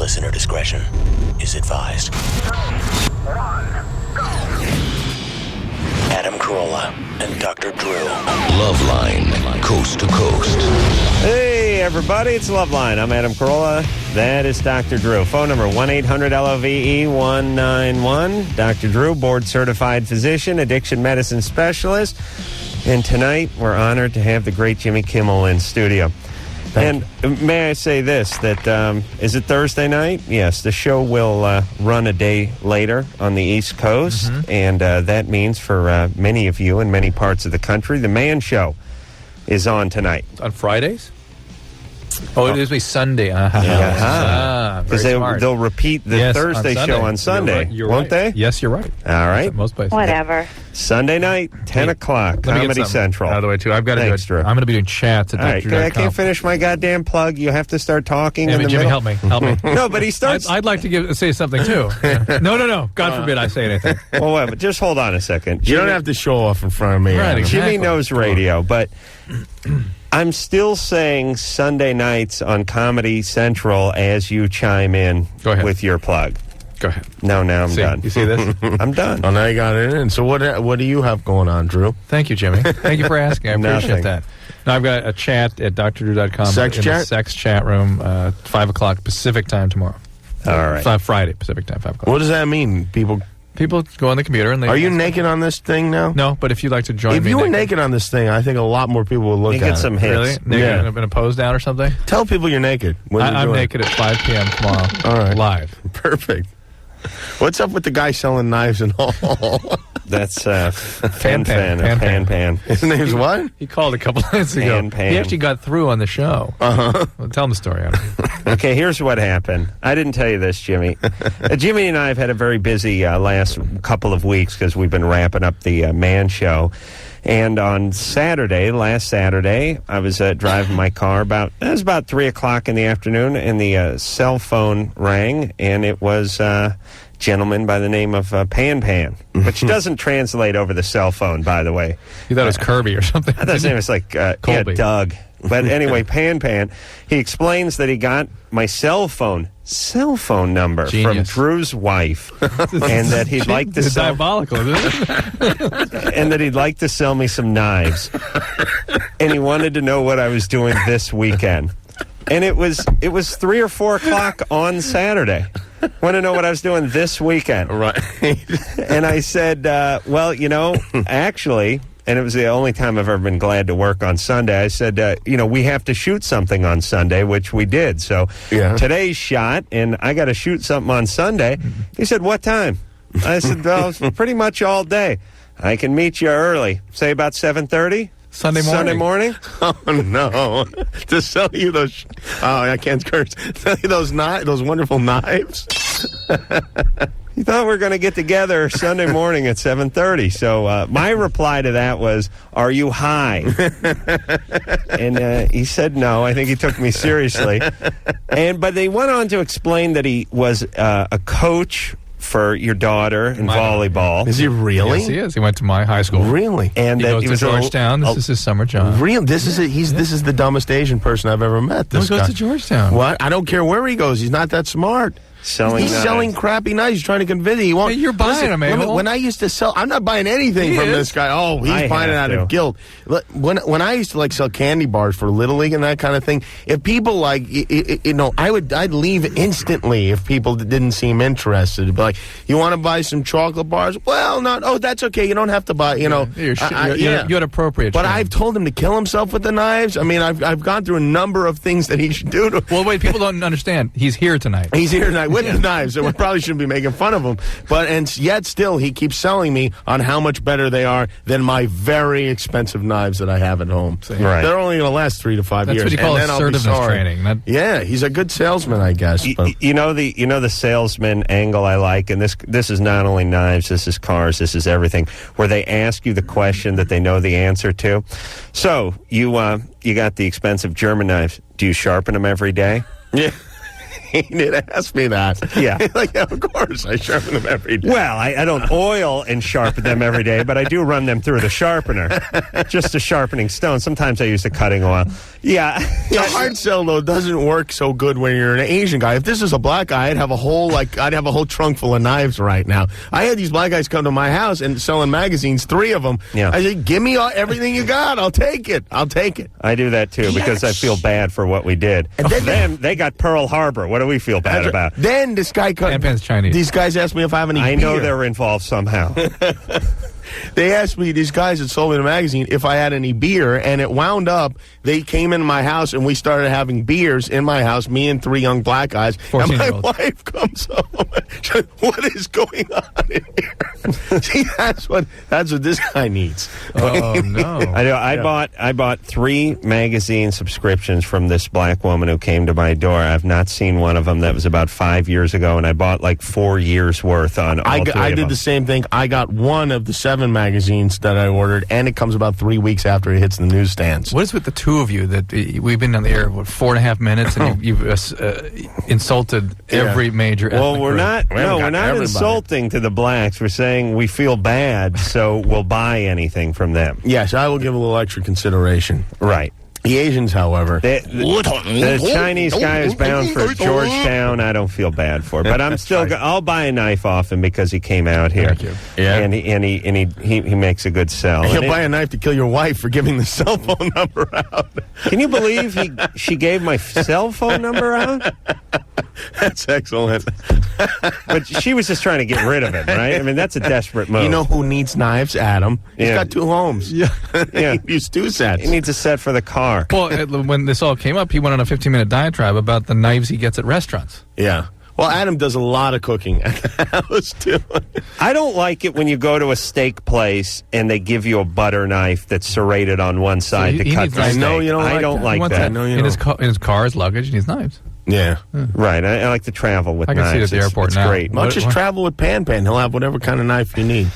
Listener discretion is advised. 2, 1, go. Adam Carolla and Dr. Drew. LoveLine, coast to coast. Hey, everybody, it's LoveLine. I'm Adam Carolla. That is Dr. Drew. Phone number 1-800-LOVE-191. Dr. Drew, board-certified physician, addiction medicine specialist. And tonight, we're honored to have the great Jimmy Kimmel in studio. And may I say this, that is it Thursday night? Yes, the show will run a day later on the East Coast, and that means for many of you in many parts of the country, the Man Show is on tonight. On Fridays? Oh, it is Sunday. Because they'll repeat the Thursday show on Sunday, won't they? Yes, you're right. All right. Most places. Whatever. Sunday night, 10 o'clock, Comedy Central. Out of the way, too. I've got to Thanks, Drew. I'm going to be doing chats at All right, I can't finish my goddamn plug. You have to start talking in the Jimmy, middle. help me. No, but he starts... I'd like to say something, too. No. God forbid I say anything. Well, wait, but just hold on a second. You don't have to show off in front of me. Right, exactly. Jimmy knows radio, but... I'm still saying Sunday nights on Comedy Central as you chime in with your plug. Go ahead. No, now I'm done. You see this? I'm done. Oh, now you got it in. So what do you have going on, Drew? Thank you, Jimmy. Thank you for asking. I appreciate that. Now, I've got a chat at drdrew.com. Sex chat? The sex chat room, 5 o'clock Pacific time tomorrow. All right. Friday, Pacific time, 5 o'clock. What does that mean? People go on the computer and they... Are you naked on this thing now? No, but if you'd like to join me... If you were naked on this thing, I think a lot more people would look at it. You get some hits. Really? Naked in a pose down or something? Tell people you're naked. I'm naked at 5 p.m. tomorrow. All right. Live. Perfect. What's up with the guy selling knives and all? That's Pan. His name's what? He called a couple nights ago. Pan. He actually got through on the show. Well, tell him the story. Okay, here's what happened. I didn't tell you this, Jimmy. Jimmy and I have had a very busy last couple of weeks because we've been wrapping up the Man Show. And on last Saturday, I was driving my car it was about 3 o'clock in the afternoon, and the cell phone rang, and it was a gentleman by the name of Pan, which doesn't translate over the cell phone, by the way. You thought it was Kirby or something? I thought his name was like Doug. But anyway, Pan, he explains that he got my cell phone number from Drew's wife, and that he'd like to sell... diabolical, isn't it? And that he'd like to sell me some knives. And he wanted to know what I was doing this weekend. And it was 3 or 4 o'clock on Saturday. Want to know what I was doing this weekend. Right. And I said, well, actually... And it was the only time I've ever been glad to work on Sunday. I said, we have to shoot something on Sunday, which we did. So today's shot, and I got to shoot something on Sunday. He said, what time? I said, well, pretty much all day. I can meet you early. Say about 7:30? Sunday morning? Oh, no. To sell you those... I can't curse. Sell you those wonderful knives? You thought we were going to get together Sunday morning at 7:30. So my reply to that was, are you high? And he said no. I think he took me seriously. But they went on to explain that he was a coach for your daughter in volleyball. Is he really? Yes, he is. He went to my high school. Really? And he goes to Georgetown. This is his summer job. Real? This is the dumbest Asian person I've ever met. This guy goes to Georgetown. What? I don't care where he goes. He's not that smart. He's selling crappy knives. He's trying to convince you. Hey, you're buying them, man. When I used to sell, I'm not buying anything from this guy. Oh, he's buying it out of guilt. When I used to sell candy bars for Little League and that kind of thing, if people I'd leave instantly if people didn't seem interested. It'd be like, you want to buy some chocolate bars? Well, not. Oh, that's okay. You don't have to buy. You had appropriate. But I've told him to kill himself with the knives. I mean, I've gone through a number of things that he should do. Well, wait. People don't understand. He's here tonight. He's here tonight with the knives, so we probably shouldn't be making fun of him. And yet still, he keeps selling me on how much better they are than my very expensive knives that I have at home. Right. They're only going to last 3 to 5 years. That's what you call assertiveness training. Yeah, he's a good salesman, I guess. You know the salesman angle I like, and this is not only knives, this is cars, this is everything, where they ask you the question that they know the answer to. So you got the expensive German knives. Do you sharpen them every day? Yeah. hated asked me that. Yeah. Like, of course, I sharpen them every day. Well, I don't oil and sharpen them every day, but I do run them through the sharpener. Just a sharpening stone. Sometimes I use the cutting oil. Yeah. Hard sell, though, doesn't work so good when you're an Asian guy. If this is a black guy, I'd have a whole trunk full of knives right now. I had these black guys come to my house and selling magazines, 3 of them. Yeah. I said, give me everything you got. I'll take it. I do that, too, because I feel bad for what we did. And then they got Pearl Harbor. What do we feel bad about? Then this guy... Pan-Pan's Chinese. These guys asked me if I have any beer. I know they're involved somehow. They asked me, these guys that sold me the magazine, if I had any beer, and it wound up, they came in my house, and we started having beers in my house, me and 3 young black guys, and my wife comes home. What is going on in here? See, that's what this guy needs. Oh, no. I know. I bought 3 magazine subscriptions from this black woman who came to my door. I've not seen one of them. That was about 5 years ago, and I bought like 4 years worth on all 3 I of did them. the same thing. I got one of the 7 magazines that I ordered, and it comes about 3 weeks after it hits the newsstands. What is with the 2 of you that we've been on the air, 4.5 minutes, and you've insulted every major ethnic Well, we're group. not insulting to the blacks. We're saying we feel bad, so we'll buy anything from them. Yes, I will give a little extra consideration. Right. The Asians, however, the Chinese guy is bound for Georgetown. I don't feel bad for, but I'm still. I'll buy a knife off him because he came out here. Thank you. Yeah. and he makes a good sell. He'll buy a knife to kill your wife for giving the cell phone number out. Can you believe she gave my cell phone number out? That's excellent. But she was just trying to get rid of it, right? I mean, that's a desperate move. You know who needs knives? Adam. He's got 2 homes. Yeah. Yeah. He needs 2 sets. He needs a set for the car. Well, when this all came up, he went on a 15-minute diatribe about the knives he gets at restaurants. Yeah. Well, Adam does a lot of cooking at the house, too. I don't like it when you go to a steak place and they give you a butter knife that's serrated on one side to cut the steak. I know you don't like that. I don't like wants that. I know you in his car, his luggage, and his knives. Yeah. Right. I like to travel with knives. I can see it at the airport it's now. Great. Why don't you just travel with Pan? He'll have whatever kind of knife you need.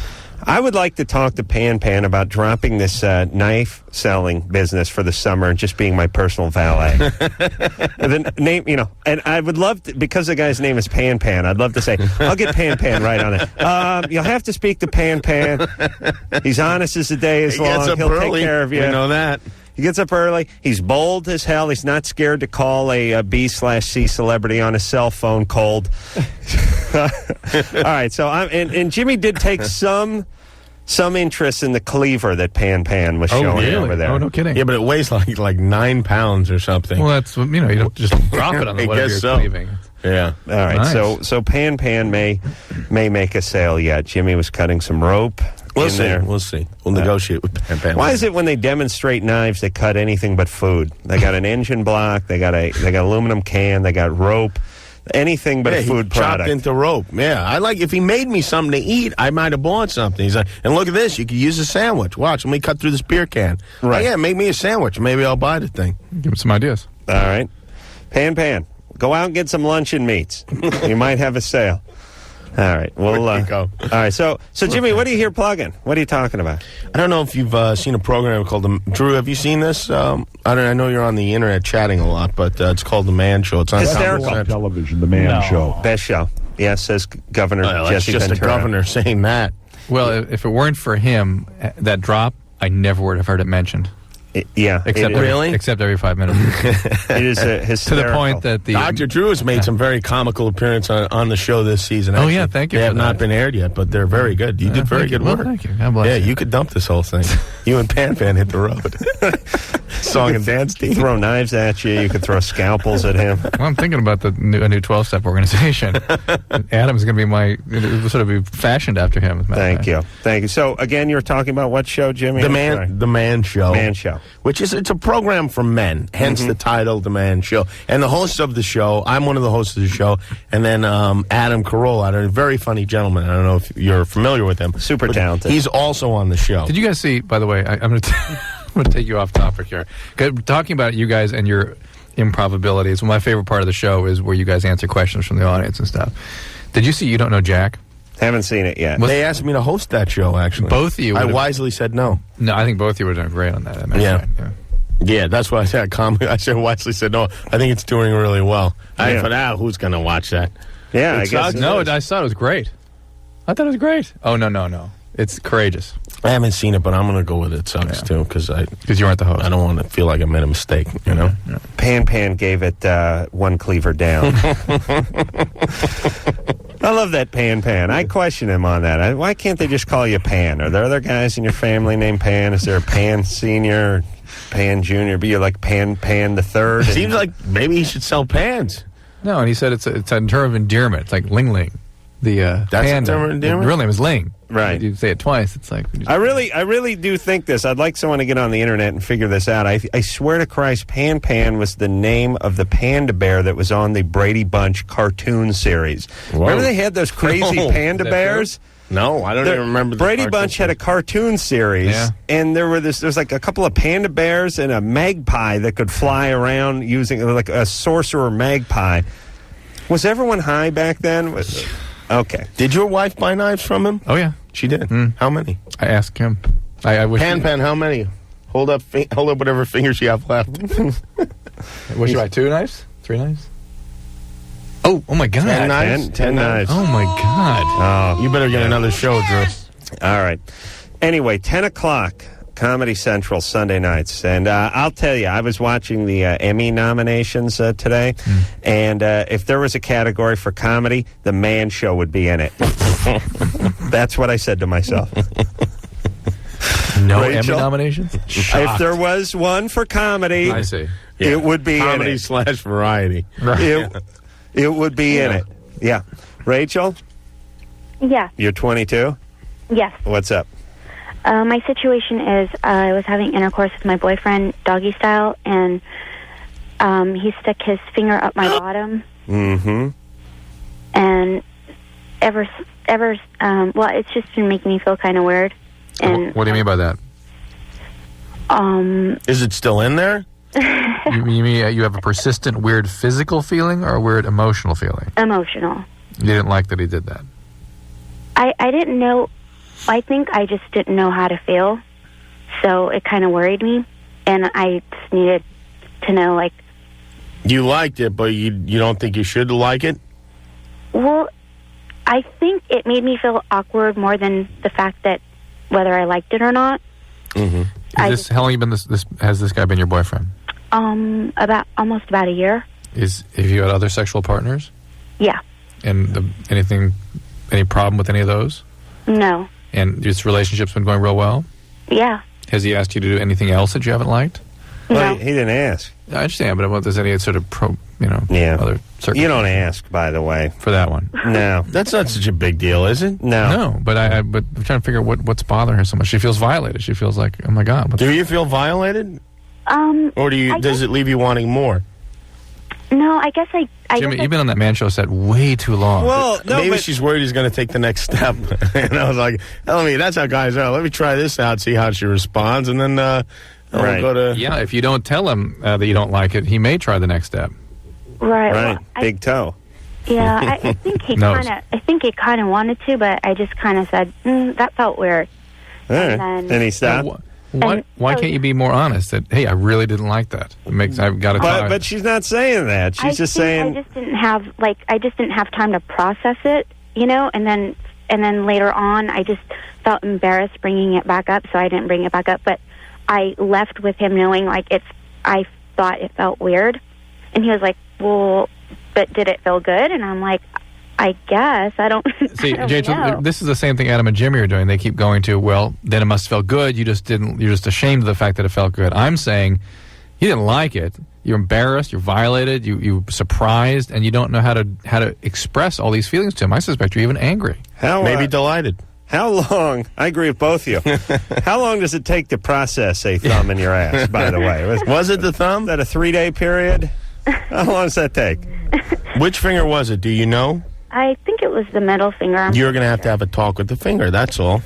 I would like to talk to Pan about dropping this knife selling business for the summer and just being my personal valet. The name, and I would love to, because the guy's name is Pan, I'd love to say, I'll get Pan right on it. You'll have to speak to Pan. He's honest as the day is long. He'll take care of you. We know that. He gets up early. He's bold as hell. He's not scared to call a B/C celebrity on his cell phone cold. All right. So and Jimmy did take some interest in the cleaver that Pan was showing over there. Oh, no kidding. Yeah, but it weighs like 9 pounds or something. Well, that's you don't just drop it on the whatever you're cleaving. Yeah. All right. Nice. So Pan may make a sale yet. Jimmy was cutting some rope. We'll see. We'll negotiate with Pan. Why is it when they demonstrate knives, they cut anything but food? They got an engine block. They got aluminum can. They got rope. Anything but a food product. Chopped into rope. Yeah, I like. If he made me something to eat, I might have bought something. He's like, and look at this. You could use a sandwich. Watch, let me cut through this beer can. Right. Oh, yeah, make me a sandwich. Maybe I'll buy the thing. Give him some ideas. All right, Pan. Go out and get some luncheon meats. You might have a sale. All right. Well, go. All right. So Jimmy, what are you here plugging? What are you talking about? I don't know if you've seen a program called Drew. Have you seen this? I know you're on the internet chatting a lot, but it's called The Man Show. It's on hysterical television. The Man Show. Best show. Yeah, says Governor Jesse Ventura. Just a governor saying that. Well, if it weren't for him, that drop, I never would have heard it mentioned. Except every 5 minutes. It is hysterical. To the point that Dr. Drew has made some very comical appearances on the show this season. Actually. Oh, yeah, thank you. They have not been aired yet, but they're very good. You did very good work. Well, thank you. God bless you. You could dump this whole thing. You and Pan hit the road. Song and dance team. Throw knives at you. You could throw scalpels at him. Well, I'm thinking about a new 12-step organization. Adam's going to be sort of be fashioned after him. Thank you. So, again, you were talking about what show, Jimmy? The Man Show. Man Show. Which is, it's a program for men, hence the title, The Man Show. And the host of the show, I'm one of the hosts of the show, and then Adam Carolla, a very funny gentleman. I don't know if you're familiar with him. Super talented. He's also on the show. Did you guys see, by the way, I'm going to take you off topic here. Talking about you guys and your improv abilities, my favorite part of the show is where you guys answer questions from the audience and stuff. Did you see You Don't Know Jack? Haven't seen it yet. They asked me to host that show, actually. Both of you. I wisely said no. No, I think both of you would have done great on that. Yeah. Yeah, that's what I said. I said Wesley said, no, I think it's doing really well. I thought, who's going to watch that? Yeah, I guess. No, I thought it was great. I thought it was great. Oh, no. It's courageous. I haven't seen it, but I'm going to go with it sucks, too, because you aren't the host. I don't want to feel like I made a mistake, you know? Yeah. Pan gave it one cleaver down. I love that Pan. I question him on that. Why can't they just call you Pan? Are there other guys in your family named Pan? Is there a Pan Senior, Pan Junior? Be you like Pan the Third? Seems like maybe he should sell pans. No, and he said it's a term of endearment. It's like Ling Ling. That's panda. A term of endearment? The real name is Ling. Right. You say it twice, it's like... I really do think this. I'd like someone to get on the internet and figure this out. I swear to Christ, Pan was the name of the panda bear that was on the Brady Bunch cartoon series. Whoa. Remember they had those crazy panda bears? No, I don't even remember. Brady Bunch had a cartoon series, and there's like a couple of panda bears and a magpie that could fly around using like a sorcerer magpie. Was everyone high back then? Okay. Did your wife buy knives from him? Oh, yeah. She did? How many? I asked him. I wish Pan, how many? Hold up whatever fingers you have left. What should I buy? 2 knives? 3 knives? Oh my God. 10 knives? 10 knives. Oh, my God. Oh, you better get another show, Drew. All right. Anyway, 10 o'clock, Comedy Central, Sunday nights. And I'll tell you, I was watching the Emmy nominations today, and if there was a category for comedy, the Man Show would be in it. That's what I said to myself. No Rachel? Emmy nominations? If there was one for comedy, I see. It would be comedy in it. / variety. It would be in it. Yeah. Rachel? Yeah. You're 22? Yes. What's up? My situation is I was having intercourse with my boyfriend, doggy style, and he stuck his finger up my bottom. Mm-hmm. And well, it's just been making me feel kind of weird. And what do you mean by that? Is it still in there? You mean you have a persistent weird physical feeling or a weird emotional feeling? Emotional. You didn't like that he did that? I didn't know. I think I just didn't know how to feel, so it kind of worried me, and I just needed to know, like... You liked it, but you don't think you should like it? Well, I think it made me feel awkward more than the fact that whether I liked it or not. Mm-hmm. How long has this guy been your boyfriend? Almost about a year. Have you had other sexual partners? Yeah. And any problem with any of those? No. And this relationship's been going real well? Yeah. Has he asked you to do anything else that you haven't liked? Well, No. he didn't ask. I understand, but if there's any sort of other circumstances. You don't ask, by the way. For that one. No. That's not such a big deal, is it? No. But I'm trying to figure out what's bothering her so much. She feels violated. She feels like, oh my God. Do you feel violated? Or does it leave you wanting more? No, I guess I Jimmy, you've been on that Man Show set way too long. Well, no, maybe but she's worried he's going to take the next step. And I was like, that's how guys are. Let me try this out, see how she responds, and then we'll go to... Yeah, if you don't tell him that you don't like it, he may try the next step. Right. Right. Well, Big toe. Yeah, I think he kind of wanted to, but I just kind of said that felt weird. All right. And Then he stopped. Why can't you be more honest that, hey, I really didn't like that? I've got to try. But she's not saying that. She's just saying... I just didn't have time to process it, and then later on I just felt embarrassed bringing it back up, so I didn't bring it back up, but I left with him knowing I thought it felt weird, and he was like, well, but did it feel good? And I'm like, I guess. I don't See, I don't Jay, know. this is the same thing Adam and Jimmy are doing. They keep going to, well, then it must have felt good. You're just ashamed of the fact that it felt good. I'm saying you didn't like it. You're embarrassed. You're violated. You're surprised, and you don't know how to express all these feelings to him. I suspect you're even angry. Maybe delighted. How long? I agree with both of you. How long does it take to process a thumb in your ass, by the way? Was it the thumb? Was that a 3-day period? How long does that take? Which finger was it? Do you know? I think it was the middle finger. You're going to have a talk with the finger, that's all.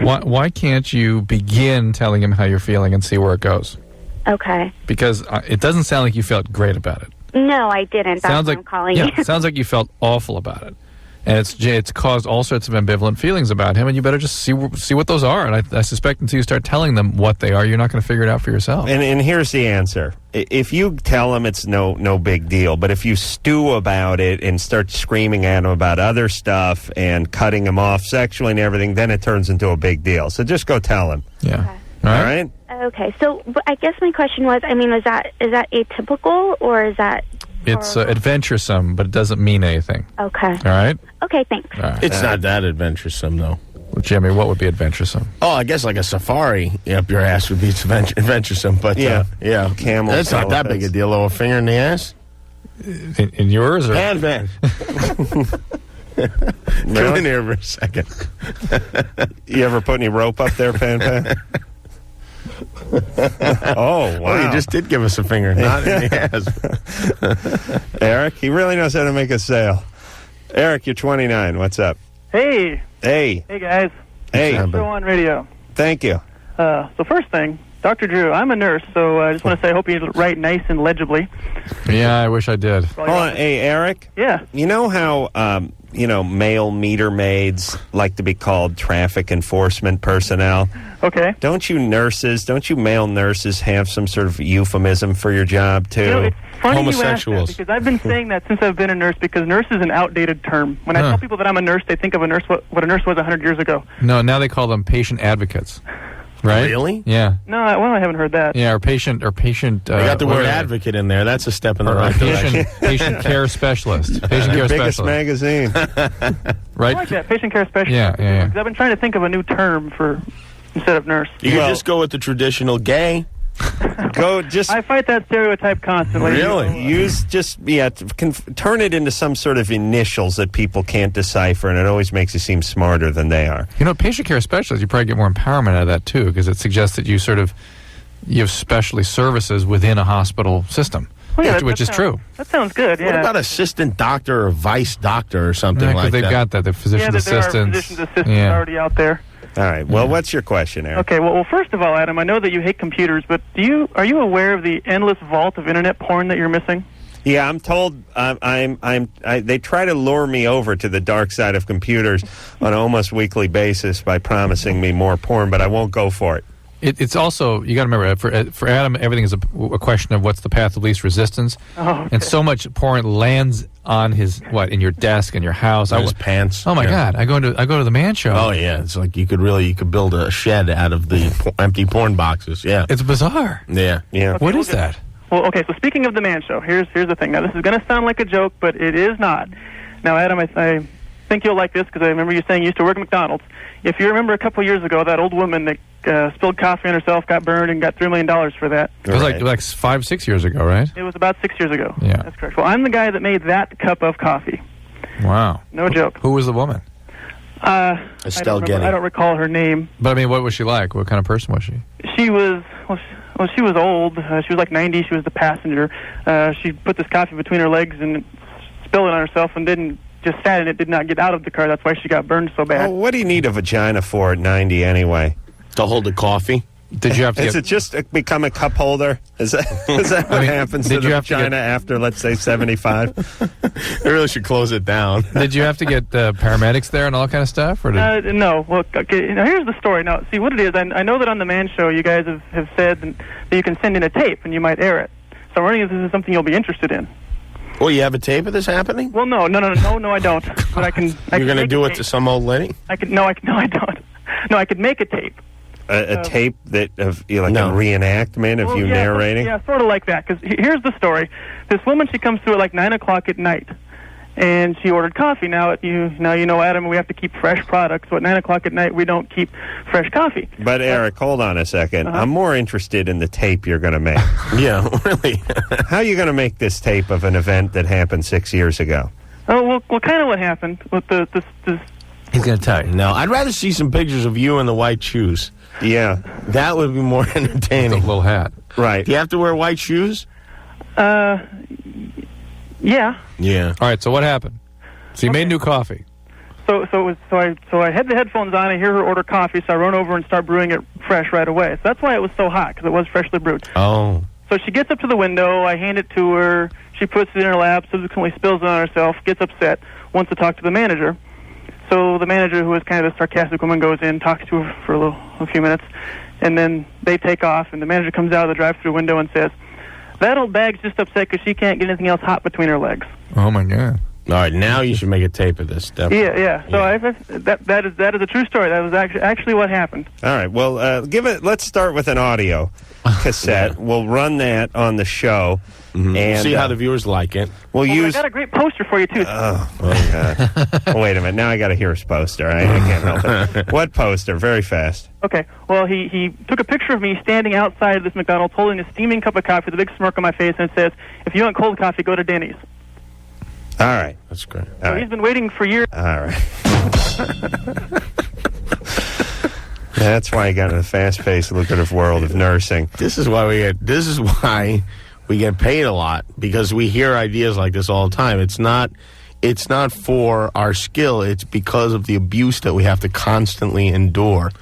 Why can't you begin telling him how you're feeling and see where it goes? Okay. Because it doesn't sound like you felt great about it. No, I didn't. That's Sounds what like I'm calling you. Sounds like you felt awful about it. And it's caused all sorts of ambivalent feelings about him, and you better just see what those are. And I suspect until you start telling them what they are, you're not going to figure it out for yourself. And here's the answer. If you tell them it's no big deal, but if you stew about it and start screaming at them about other stuff and cutting them off sexually and everything, then it turns into a big deal. So just go tell them. Yeah. Okay. All right? Okay. So I guess my question was, I mean, is that atypical or is that... It's adventuresome, but it doesn't mean anything. Okay. All right? Okay, thanks. All right. It's not that adventuresome, though. Well, Jimmy, what would be adventuresome? Oh, I guess like a safari up your ass would be adventuresome, but Yeah. Camel. That's not that big a deal, though. A finger in the ass? In yours? Or? Pan. Come in here for a second. You ever put any rope up there, Pan? Oh, wow. Oh, you just did give us a finger, not in the ass. Eric, he really knows how to make a sale. Eric, you're 29. What's up? Hey. Hey. Hey, guys. Hey. Show on radio. Thank you. So first thing, Dr. Drew, I'm a nurse, so I just want to say I hope you write nice and legibly. Yeah, I wish I did. Hold on. Hey, Eric. Yeah. You know how, male meter maids like to be called traffic enforcement personnel? Okay. Don't you male nurses have some sort of euphemism for your job, too? You know, it's funny Homosexuals. you ask that, because I've been saying that since I've been a nurse, because nurse is an outdated term. When I tell people that I'm a nurse, they think of a nurse what a nurse was 100 years ago. No, now they call them patient advocates. Right? Really? Yeah. No, I haven't heard that. Yeah, or patient. They got the word advocate in there. That's a step in the right direction. Patient care specialist. Patient care Biggest specialist. magazine. Right? I like that, patient care specialist. Yeah. Because I've been trying to think of a new term for instead of nurse. You could just go with the traditional gay. I fight that stereotype constantly. Really? Turn it into some sort of initials that people can't decipher, and it always makes you seem smarter than they are. You know, patient care specialist, you probably get more empowerment out of that, too, because it suggests that you have specialty services within a hospital system, which is true. That sounds good, yeah. What about assistant doctor or vice doctor or something like that? They've got that, the physician assistants. There are physician's assistants already out there. All right. Well, what's your question, Eric? Okay. Well, first of all, Adam, I know that you hate computers, but are you aware of the endless vault of internet porn that you're missing? Yeah, I'm told. They try to lure me over to the dark side of computers on an almost weekly basis by promising me more porn, but I won't go for it. It's also, you got to remember, for Adam, everything is a question of what's the path of least resistance. Oh, okay. And so much porn lands on in your desk, in your house. His pants. Oh my God! I go to the man show. Oh yeah, it's like you could build a shed out of the empty porn boxes. Yeah, it's bizarre. Yeah. Okay, what is that? Well, okay. So speaking of the man show, here's the thing. Now this is going to sound like a joke, but it is not. Now, Adam, I think you'll like this because I remember you saying you used to work at McDonald's. If you remember a couple of years ago, that old woman that spilled coffee on herself, got burned, and got $3 million for that. It was like 5-6 years ago, right? It was about 6 years ago. Yeah. That's correct. Well, I'm the guy that made that cup of coffee. Wow. No joke. Who was the woman? Estelle Getty. I don't recall her name. But I mean, what was she like? What kind of person was she? She was she was old. She was like 90. She was the passenger. She put this coffee between her legs and spilled it on herself and just sat in it, did not get out of the car. That's why she got burned so bad. Oh, what do you need a vagina for at 90 anyway? To hold the coffee? Did you have to Is it just become a cup holder? Is that what happens to the vagina after, let's say, 75? They really should close it down. Did you have to get paramedics there and all that kind of stuff? Or no. Well, okay, now here's the story. Now, see, what it is, I know that on the Man Show you guys have said that you can send in a tape and you might air it. So I'm wondering if this is something you'll be interested in. Well, you have a tape of this happening? Well, no, I don't. But I can. You're going to do it to some old lady? I don't. No, I could make a tape. A tape that of a reenactment of you narrating? Yeah, sort of like that. Because here's the story: this woman, she comes through at like 9 o'clock at night, and she ordered coffee. Now you know, Adam, we have to keep fresh products. So at 9 o'clock at night, we don't keep fresh coffee. But Eric, hold on a second. I'm more interested in the tape you're going to make. Yeah, really. How are you going to make this tape of an event that happened 6 years ago? Oh, well, kind of what happened with this. He's going to tell you. No, I'd rather see some pictures of you in the white shoes. Yeah. That would be more entertaining. With a little hat. Right. Do you have to wear white shoes? Yeah. Yeah. All right, so what happened? So you made new coffee. So I had the headphones on. I hear her order coffee, so I run over and start brewing it fresh right away. So that's why it was so hot, because it was freshly brewed. Oh. So she gets up to the window. I hand it to her. She puts it in her lap, subsequently spills it on herself, gets upset, wants to talk to the manager. So the manager, who is kind of a sarcastic woman, goes in, talks to her for a few minutes, and then they take off, and the manager comes out of the drive-thru window and says, "That old bag's just upset because she can't get anything else hot between her legs." Oh, my God. All right, now you should make a tape of this. Definitely. Yeah. So that is a true story. That was actually what happened. All right. Well, let's start with an audio cassette. We'll run that on the show. Mm-hmm. And see how the viewers like it. We'll use. I got a great poster for you too. Oh God! Wait a minute. Now I got to hear his poster. I can't help it. What poster? Very fast. Okay. Well, he took a picture of me standing outside of this McDonald's holding a steaming cup of coffee with a big smirk on my face, and it says, "If you want cold coffee, go to Denny's." All right. That's great. So he's been waiting for years. All right. That's why I got in the fast-paced, lucrative world of nursing. This is why we get paid a lot, because we hear ideas like this all the time. It's not for our skill. It's because of the abuse that we have to constantly endure.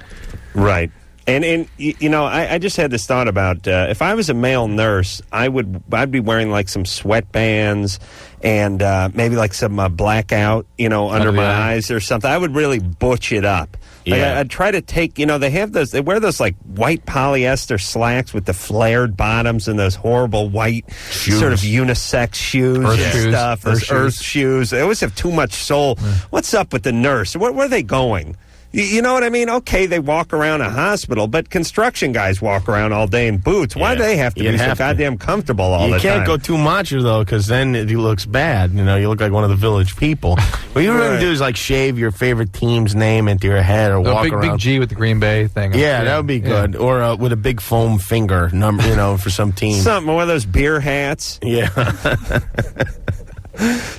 Right. And you know, I just had this thought about if I was a male nurse, I'd be wearing like some sweatbands and maybe like some blackout, under my eyes or something. I would really butch it up. Yeah. I'd try to take, they wear those like white polyester slacks with the flared bottoms and those horrible white sort of unisex shoes and stuff. Those earth shoes. They always have too much sole. What's up with the nurse? Where are they going? You know what I mean? Okay, they walk around a hospital, but construction guys walk around all day in boots. Why do they have to be so goddamn comfortable all the time? You can't go too macho, though, because then it looks bad. You look like one of the village people. What you really do is, like, shave your favorite team's name into your head or walk around. Big G with the Green Bay thing. Yeah, that would be good. Or with a big foam finger, for some team. Something, one of those beer hats. Yeah.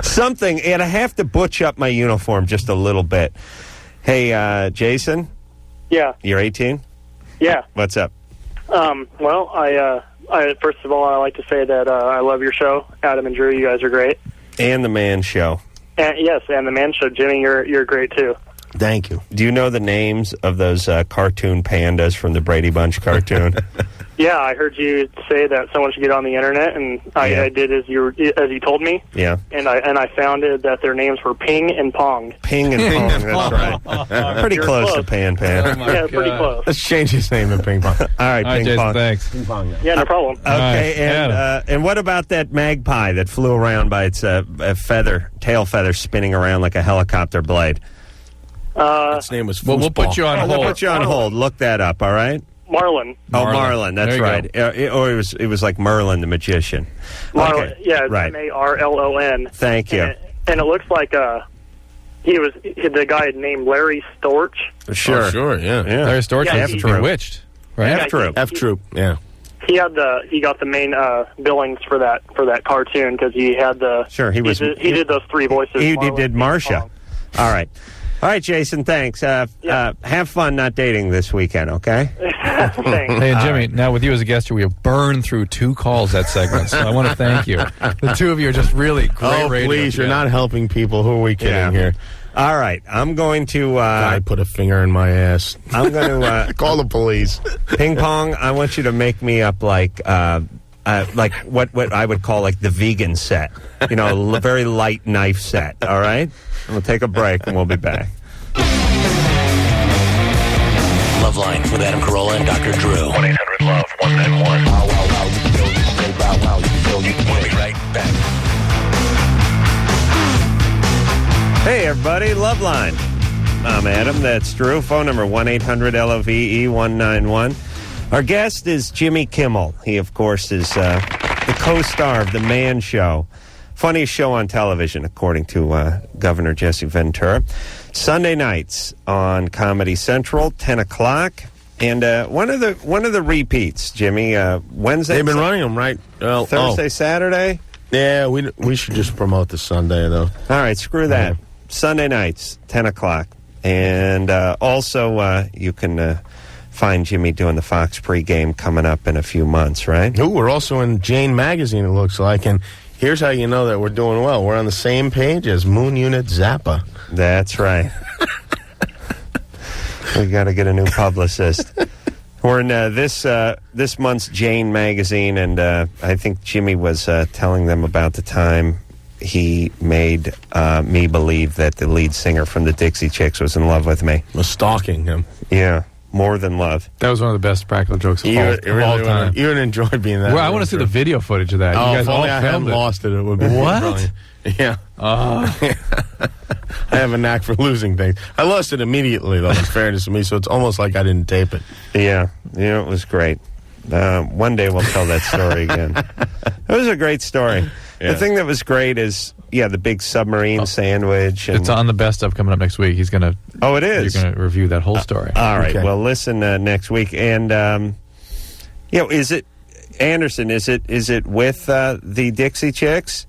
Something, and I have to butch up my uniform just a little bit. Hey, Jason? Yeah. You're 18? Yeah. What's up? Well, I first of all, I like to say that I love your show. Adam and Drew, you guys are great. And the Man Show. And the Man Show. Jimmy, you're great, too. Thank you. Do you know the names of those cartoon pandas from the Brady Bunch cartoon? Yeah, I heard you say that someone should get on the internet, and I did as you told me. Yeah. And I found that their names were Ping and Pong. Ping and Pong, that's right. Pretty close to Pan Pan. Yeah, pretty close. Let's change his name to Ping Pong. All right, Ping Jason, Pong. thanks. Ping Pong. Yeah, no problem. Okay, and what about that magpie that flew around by its tail feather spinning around like a helicopter blade? Its name was Well, we'll put you on hold. We'll put you on hold. Look that up, all right? Marlin. Oh, Marlin, that's right. Or it was like Merlin the magician. Marlin, okay. yeah, it's right. Marlon. Thank you. And it looks like the guy named Larry Storch. Sure. Oh, sure, yeah. Larry Storch was bewitched. Right? F-Troop. Yeah. He got the main billings for that cartoon because he had the he did those three voices. He did Marsha. All right, Jason. Thanks. Have fun not dating this weekend. Okay. Thanks. Hey, Jimmy. Now with you as a guest here, we have burned through 2 calls that segment, so I want to thank you. The two of you are just really great. Radio Please, together. you're not helping people. Who are we kidding here? All right, I'm going to. I put a finger in my ass. I'm going to call the police. Ping Pong. I want you to make me up like what I would call like the vegan set. A very light knife set. All right. We'll take a break and we'll be back. LoveLine with Adam Carolla and Dr. Drew. 1-800-LOVE-191. We'll be right back. Hey, everybody. LoveLine. I'm Adam. That's Drew. Phone number 1-800-LOVE-191. Our guest is Jimmy Kimmel. He, of course, is the co-star of The Man Show. Funniest show on television, according to Governor Jesse Ventura. Sunday nights on Comedy Central, 10 o'clock. And one of the repeats, Jimmy, Wednesday. They've been running them, right? Thursday, Saturday? Yeah, we should just promote the Sunday, though. All right, screw that. Sunday nights, 10 o'clock. And also, you can find Jimmy doing the Fox pregame coming up in a few months, right? Ooh, we're also in Jane Magazine, it looks like. And here's how you know that we're doing well. We're on the same page as Moon Unit Zappa. That's right. We got to get a new publicist. We're in this month's Jane magazine, and I think Jimmy was telling them about the time he made me believe that the lead singer from the Dixie Chicks was in love with me. Was stalking him. Yeah, more than love. That was one of the best practical jokes of all time. You would enjoy being that. Well, I want to see the video footage of that. Oh, you guys if only I hadn't lost it, it would be what? Yeah. I have a knack for losing things. I lost it immediately, though, in fairness to me, so it's almost like I didn't tape it. Yeah, it was great. One day we'll tell that story again. It was a great story. Yeah. The thing that was great is, the big submarine sandwich. And it's on the best of coming up next week. He's going to... Oh, it is? You're going to review that whole story. All right. Okay. Well, listen next week. And, is it, Anderson, is it with the Dixie Chicks?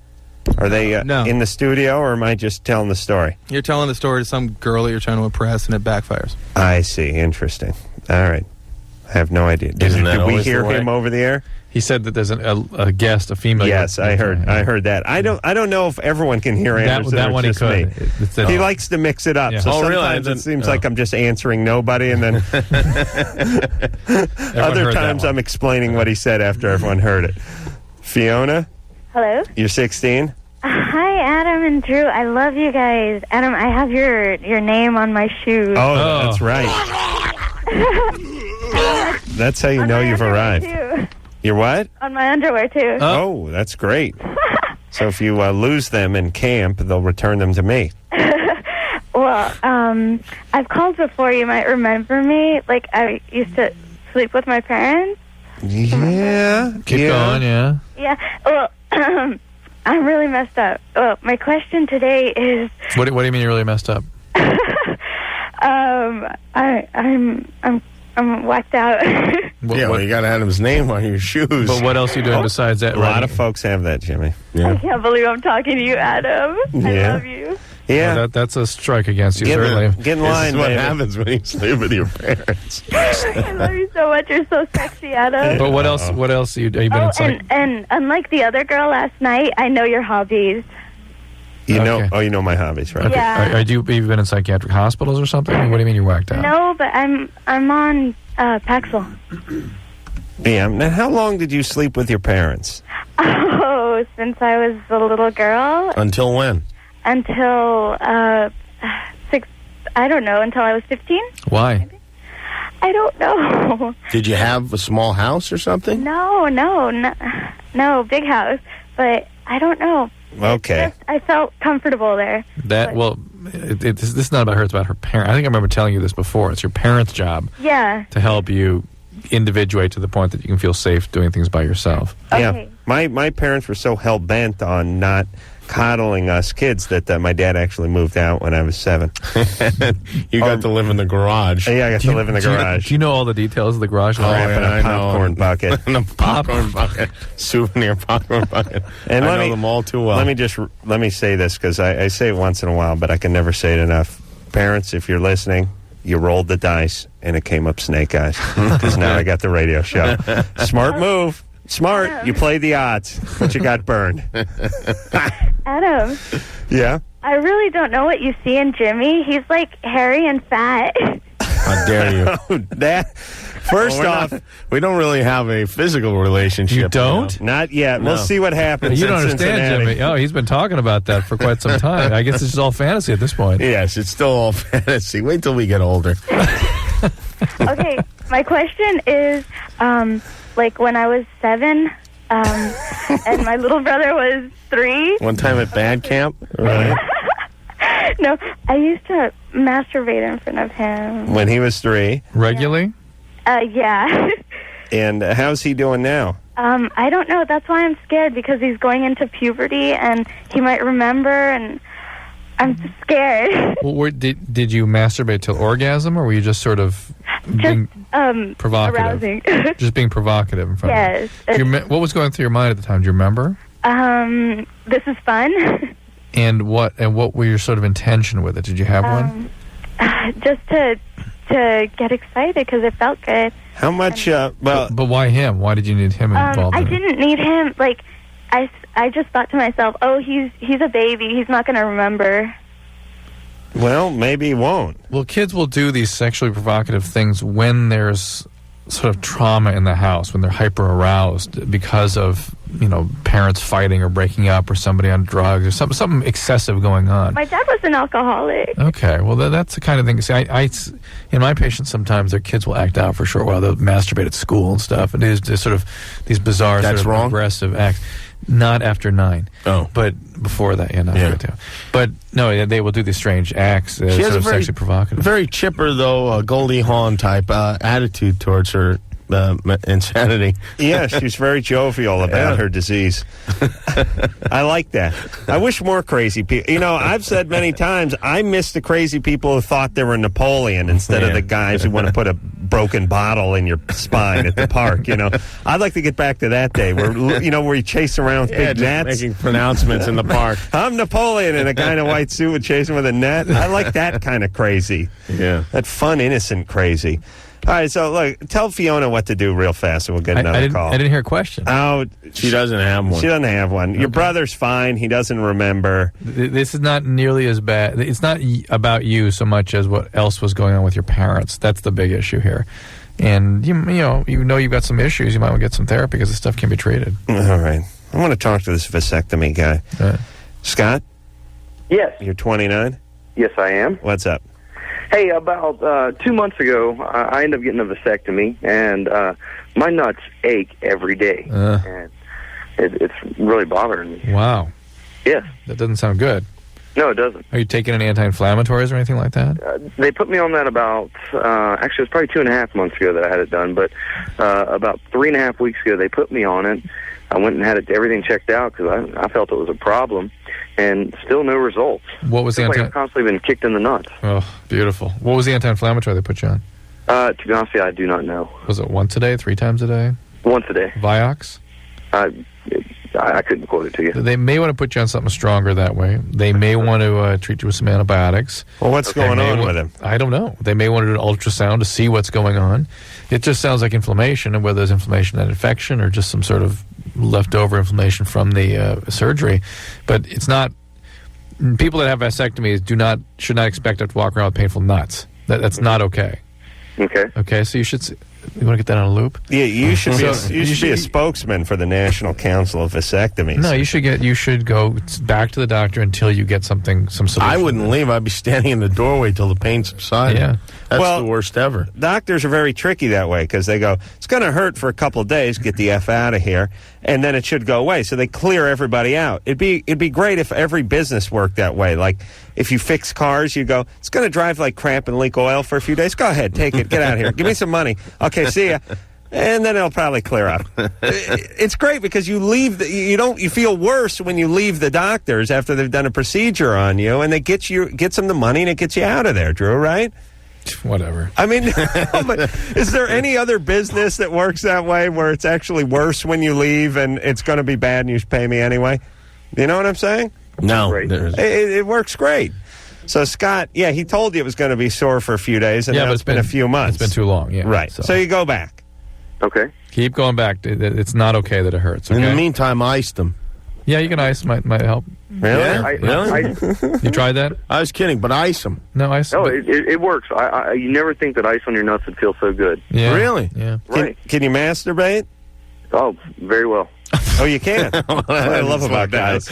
Are they no. in the studio, or am I just telling the story? You're telling the story to some girl that you're trying to impress, and it backfires. I see. Interesting. All right. I have no idea. Did we hear him over the air? He said that there's a guest, a female. Yes, I heard that. I don't know if everyone can hear Anderson. That one he could. He likes to mix it up. Yeah. So sometimes it seems like I'm just answering nobody, and then other times I'm explaining what he said after everyone heard it. Fiona? Hello? You're 16? Hi, Adam and Drew. I love you guys. Adam, I have your name on my shoes. Oh, that's right. That's how you know you've arrived. Too. You're what? On my underwear, too. Oh, that's great. So if you lose them in camp, they'll return them to me. Well, I've called before. You might remember me. Like, I used to sleep with my parents. Yeah. Keep going, yeah. Yeah. Well, I'm really messed up. Well, my question today is... What do you mean you're really messed up? I'm whacked out. You got Adam's name on your shoes. But what else are you doing besides that? A lot of folks have that, Jimmy. Yeah. I can't believe I'm talking to you, Adam. I love you. Yeah. Well, that's a strike against you, certainly. Get in line, This is what happens when you sleep with your parents. I love you so much. You're so sexy, Adam. But what else? What else have you been in? And unlike the other girl last night, I know your hobbies. You know my hobbies, right? Okay. Yeah. Have you been in psychiatric hospitals or something? What do you mean you're whacked out? No, but I'm on Paxil. Yeah. Now, how long did you sleep with your parents? Oh, since I was a little girl. Until when? Until I don't know, until I was 15. Why? Maybe? I don't know. Did you have a small house or something? No, big house. But I don't know. Okay. I felt comfortable there. This is not about her, it's about her parent. I think I remember telling you this before. It's your parents' job to help you individuate to the point that you can feel safe doing things by yourself. Okay. Yeah. My parents were so hell-bent on not coddling us kids that my dad actually moved out when I was 7. You got to live in the garage. Yeah, I got to live in the garage. Do you know all the details of the garage? Wrapping a popcorn bucket. In a popcorn bucket. Souvenir popcorn bucket. And I know them all too well. Let me say this, because I say it once in a while, but I can never say it enough. Parents, if you're listening, you rolled the dice, and it came up snake eyes. Because now I got the radio show. Smart move. Smart. Adam. You played the odds, but you got burned. Adam. Yeah? I really don't know what you see in Jimmy. He's like hairy and fat. How dare you? First off, we don't really have a physical relationship. You don't? Not yet. No. We'll see what happens. You don't understand, Cincinnati. Jimmy. Oh, he's been talking about that for quite some time. I guess it's just all fantasy at this point. Yes, it's still all fantasy. Wait till we get older. Okay, my question is, like when I was 7, and my little brother was 3. One time at band camp? Right. No, I used to masturbate in front of him. When he was 3? Regularly? Yeah. And how's he doing now? I don't know. That's why I'm scared, because he's going into puberty, and he might remember, and I'm scared. Well, did you masturbate till orgasm, or were you just sort of being provocative? Arousing. Just being provocative in front yes. of him? What was going through your mind at the time? Do you remember? This is fun. And what were your sort of intention with it? Did you have one? Just to get excited, because it felt good. How much? But why him? Why did you need him involved? I didn't need him. Like, I just thought to myself, oh, he's a baby. He's not going to remember. Well, maybe he won't. Well, kids will do these sexually provocative things when there's sort of trauma in the house when they're hyper aroused because of parents fighting or breaking up or somebody on drugs or something excessive going on. My dad was an alcoholic. Okay, well that's the kind of thing. See, I in my patients sometimes their kids will act out for a short while. They'll masturbate at school and stuff, and there's sort of these bizarre, that's sort of wrong? aggressive acts. Not after 9. Oh, but before that, But no, they will do these strange acts. She has sort a of sexually provocative. Very chipper though, Goldie Hawn type attitude towards her insanity. Yeah, she's very jovial about her disease. I like that. I wish more crazy people. I've said many times, I miss the crazy people who thought they were Napoleon instead of the guys who want to put a broken bottle in your spine at the park. I'd like to get back to that day where where you chase around with big nets, making pronouncements in the park. I'm Napoleon, and a guy in a white suit would chase him with a net. I like that kind of crazy. Yeah, that fun, innocent crazy. All right, so look, tell Fiona what to do real fast, and we'll get another call. I didn't hear a question. Oh, she doesn't have one. She doesn't have one. Okay. Your brother's fine. He doesn't remember. This is not nearly as bad. It's not about you so much as what else was going on with your parents. That's the big issue here. And you you've got some issues. You might want to get some therapy because this stuff can be treated. All right. I want to talk to this vasectomy guy. Scott? Yes. You're 29? Yes, I am. What's up? Hey, about 2 months ago, I ended up getting a vasectomy, and my nuts ache every day. And it's really bothering me. Wow. Yes. That doesn't sound good. No, it doesn't. Are you taking any anti-inflammatories or anything like that? They put me on that about, actually, it was probably 2.5 months ago that I had it done, but about 3.5 weeks ago, they put me on it. I went and had everything checked out because I felt it was a problem, and still no results. What was the I've constantly been kicked in the nuts. Oh, beautiful. What was the anti-inflammatory they put you on? To be honest with you, I do not know. Was it once a day, 3 times a day? Once a day. Vioxx? I couldn't quote it to you. They may want to put you on something stronger that way. They may want to treat you with some antibiotics. Well, what's going on with him? I don't know. They may want to do an ultrasound to see what's going on. It just sounds like inflammation, and whether there's inflammation and infection or just some sort of leftover inflammation from the surgery. But it's not. People that have vasectomies should not expect to walk around with painful nuts. That's not okay. Okay. Okay, so you should. You want to get that on a loop? Yeah, you should be a spokesman for the National Council of Vasectomies. No, you should go back to the doctor until you get some solution. I wouldn't leave. I'd be standing in the doorway till the pain subsided. Yeah. That's the worst ever. Doctors are very tricky that way because they go, it's going to hurt for a couple of days, get the F out of here, and then it should go away. So they clear everybody out. It'd be great if every business worked that way. Like if you fix cars, you go, it's going to drive like crap and leak oil for a few days. Go ahead, take it, get out of here. Give me some money. Okay, see ya. And then it'll probably clear up. It's great because you leave. You feel worse when you leave the doctors after they've done a procedure on you, and they gets them the money and it gets you out of there, Drew. Right? Whatever. I mean, but is there any other business that works that way where it's actually worse when you leave and it's going to be bad and you should pay me anyway? You know what I'm saying? No. It works great. So, Scott, he told you it was going to be sore for a few days, and now it's been a few months. It's been too long, yeah. Right. So you go back. Okay. Keep going back. It's not okay that it hurts, okay? In the meantime, ice them. Yeah, you can ice. Might help. Really? Yeah, really? You tried that? I was kidding, but ice them. No, ice. No, it works. You never think that ice on your nuts would feel so good. Yeah. Really? Yeah. Right. Can you masturbate? Oh, very well. Oh, you can? What I love about guys.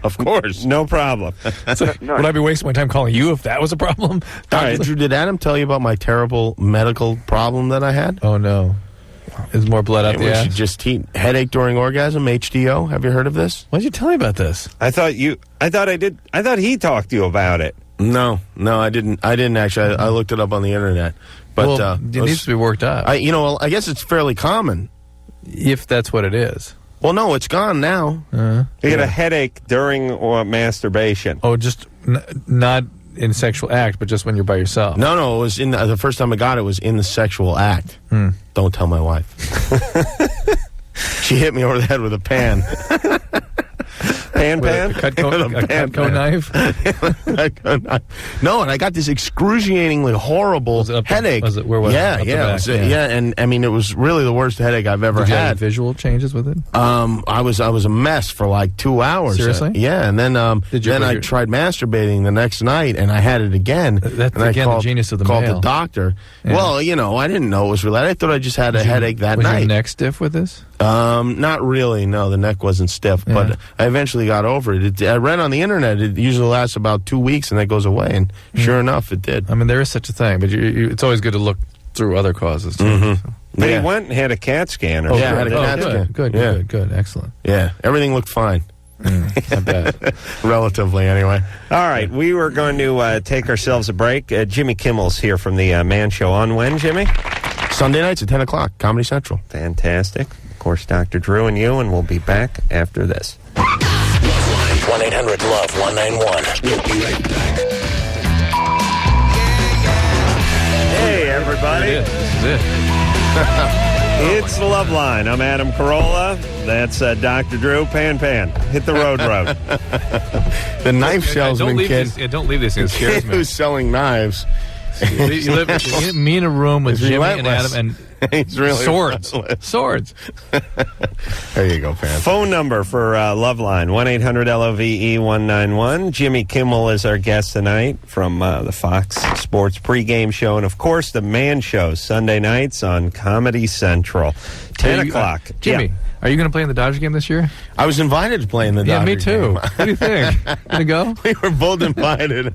Of course. No problem. Would I be wasting my time calling you if that was a problem? All right, Drew, did Adam tell you about my terrible medical problem that I had? Oh, no. Is more blood out the ass? Should just eat headache during orgasm, HDO. Have you heard of this? Why did you tell me about this? I thought he talked to you about it. No, I didn't actually. I looked it up on the internet. But it needs to be worked out. I guess it's fairly common. If that's what it is. Well, no, it's gone now. You get a headache during masturbation. Oh, just not in sexual act, but just when you're by yourself. No, it was in the first time I got it was in the sexual act. Don't tell my wife. She hit me over the head with a pan. Pan? A Cutco knife? No, and I got this excruciatingly horrible headache. Was it, where was yeah, it? Yeah, and I mean, it was really the worst headache I've ever Did you had. have visual changes with it? I was a mess for like 2 hours. Seriously? Yeah, and then I tried masturbating the next night, and I had it again. That's and again I called, the genius of the called male. the doctor. Yeah. Well, you know, I didn't know it was related. I thought I just had a headache that was night. your neck stiff with this? Not really. No, the neck wasn't stiff, but I eventually got over it. I read on the internet it usually lasts about 2 weeks and that goes away, and sure enough, it did. I mean, there is such a thing, but it's always good to look through other causes too. Mm-hmm. But he went and had a CAT scan. Or I had a CAT scan. Good, excellent. Yeah, everything looked fine. I bet. Relatively, anyway. All right, we were going to take ourselves a break. Jimmy Kimmel's here from the Man Show. On when, Jimmy? Sunday nights at 10 o'clock, Comedy Central. Fantastic. Of course, Dr. Drew and you, and we'll be back after this. 1-800-LOVE-191. We'll be right back. Hey, everybody. This is it. It's the Love Line. I'm Adam Carolla. That's Dr. Drew. Pan. Hit the road. The knife salesman kid. Don't leave this. It scares me. Who's selling knives. You live me in a room with Jimmy and Adam and he's really swords. There you go, Pan. Phone number for Loveline, 1-800-LOVE-191. Jimmy Kimmel is our guest tonight from the Fox Sports pregame show. And, of course, the Man Show, Sunday nights on Comedy Central, 10 o'clock. Jimmy, are you going to play in the Dodger game this year? I was invited to play in the Dodger me too. game. What do you think? Gonna go? We were both invited.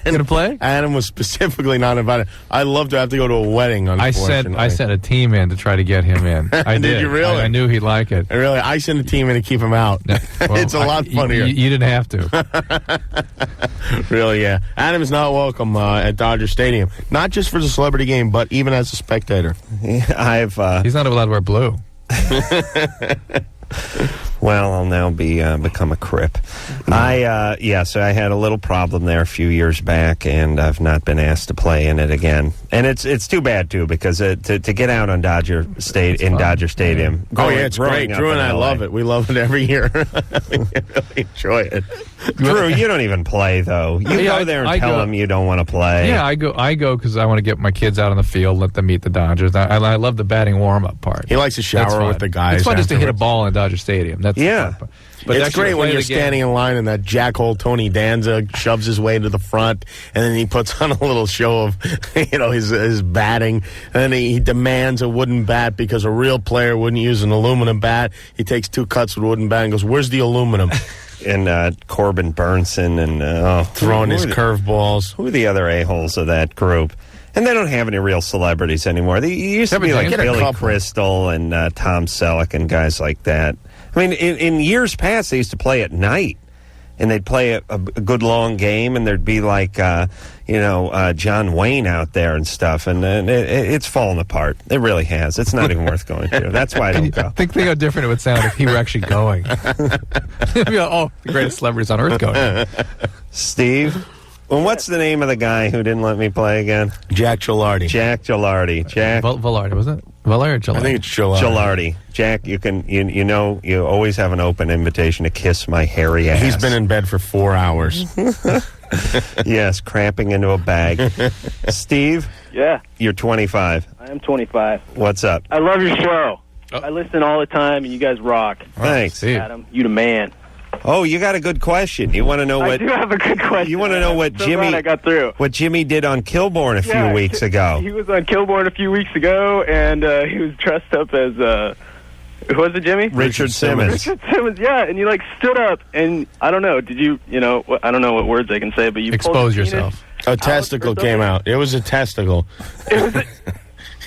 Gonna play? Adam was specifically not invited. I'd love to have to go to a wedding, unfortunately. I sent a team in to try to get him in. I did. You really? I knew he'd like it. Really? I sent a team in to keep him out. Well, it's a lot funnier. You didn't have to. Really, yeah. Adam's not welcome at Dodger Stadium. Not just for the celebrity game, but even as a spectator. He's not allowed to wear blue. Well, I'll now become a Crip. So I had a little problem there a few years back, and I've not been asked to play in it again. And it's too bad too, because to get out on Dodger Stadium. It's great. Drew and I love it. We love it every year. We really enjoy it. Drew, you don't even play though. You go there and tell them you don't want to play. Yeah, I go because I want to get my kids out on the field, let them meet the Dodgers. I love the batting warm-up part. He likes to shower with the guys. It's fun just to hit a ball in Dodger Stadium. That's the fun part. But it's great when you're standing in line and that jackhole Tony Danza shoves his way to the front, and then he puts on a little show of, his batting, and then he demands a wooden bat because a real player wouldn't use an aluminum bat. He takes 2 cuts with a wooden bat and goes, "Where's the aluminum?" And Corbin Burnson and throwing his curveballs. Who are the other a-holes of that group? And they don't have any real celebrities anymore. They used to be like Billy Crystal and Tom Selleck and guys like that. I mean, in years past, they used to play at night, and they'd play a good long game, and there'd be like, John Wayne out there and stuff, and it's fallen apart. It really has. It's not even worth going to. That's why I don't go. Think how different it would sound if he were actually going. The greatest celebrities on earth going. Steve? Well, what's the name of the guy who didn't let me play again? Jack Gilardi. Jack Gilardi. Velarde, was it? Velarde or Gilardi? I think it's Gilardi. Gilardi. Jack, you always have an open invitation to kiss my hairy ass. He's been in bed for 4 hours. Yes, cramping into a bag. Steve? Yeah. You're 25. I am 25. What's up? I love your show. I listen all the time, and you guys rock. Thanks. Adam, you the man. Oh, you got a good question. You want to know what? I do have a good question. You want to know what Jimmy? I got through. What Jimmy did on Kilborn a few weeks ago. He was on Kilborn a few weeks ago, and he was dressed up as who was it, Jimmy? Richard Simmons. Richard Simmons, yeah. And you stood up, and I don't know. Did you? I don't know what words I can say, but you expose yourself. A testicle came out. It was a testicle. Was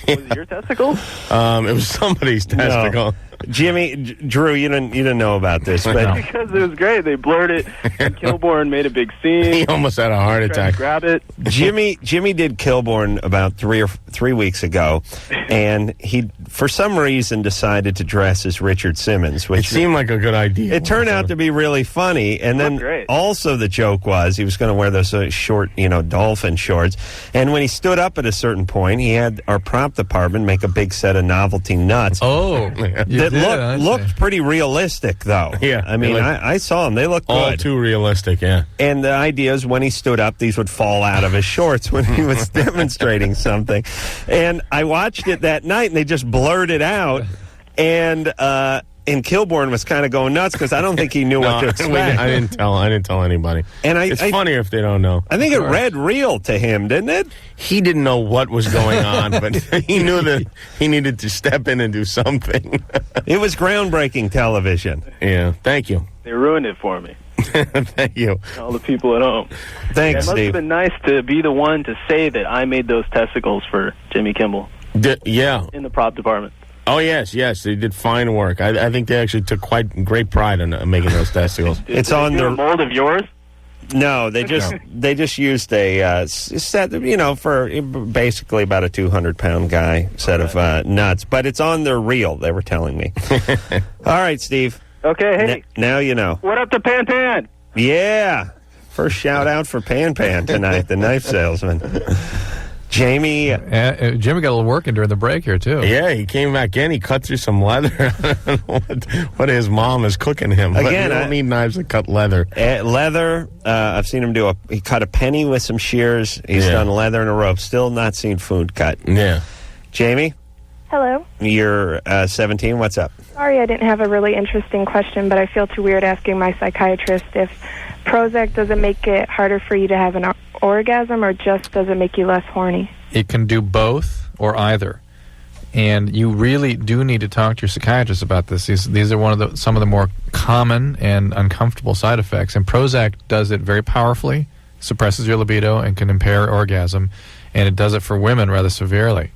it your testicle? It was somebody's testicle. No. Jimmy, Drew, you didn't know about this, but because it was great. They blurred it, and Kilborn made a big scene. He almost had a heart attack. Grab it. Jimmy did Kilborn about 3 weeks ago, and he, for some reason, decided to dress as Richard Simmons, which it seemed like a good idea. It turned out to be really funny, and then also the joke was he was going to wear those short, dolphin shorts, and when he stood up at a certain point, he had our prop department make a big set of novelty nuts. Oh, that It looked pretty realistic, though. Yeah. I mean, I saw them. They looked good. All too realistic, yeah. And the idea is when he stood up, these would fall out of his shorts when he was demonstrating something. And I watched it that night, and they just blurred it out. And Kilborn was kind of going nuts because I don't think he knew what to expect. I didn't tell anybody. And it's funnier if they don't know. I think it read real to him, didn't it? He didn't know what was going on, but he knew that he needed to step in and do something. It was groundbreaking television. Yeah, thank you. They ruined it for me. Thank you. All the people at home. Thanks, It must Steve. have been nice to be the one to say that I made those testicles for Jimmy Kimmel. Yeah. In the prop department. Oh, yes, they did fine work. I think they actually took quite great pride in making those testicles. It's on the mold of yours? No, they just used a set, for basically about a 200-pound guy set of nuts. But it's on their reel, they were telling me. All right, Steve. Okay, hey. Now you know. What up to Pan Pan? Yeah. First shout out for Pan Pan tonight, the knife salesman. Jamie. Jimmy got a little working during the break here, too. Yeah, he came back in. He cut through some leather. I don't know what his mom is cooking him. Again, you don't need knives to cut leather. Leather, I've seen him he cut a penny with some shears. He's done leather and a rope. Still not seen food cut. Yeah. Jamie? Hello. You're 17. What's up? Sorry I didn't have a really interesting question, but I feel too weird asking my psychiatrist if Prozac doesn't make it harder for you to have an orgasm, or just does it make you less horny? It can do both or either. And you really do need to talk to your psychiatrist about this. These are some of the more common and uncomfortable side effects. And Prozac does it very powerfully, suppresses your libido, and can impair orgasm. And it does it for women rather severely.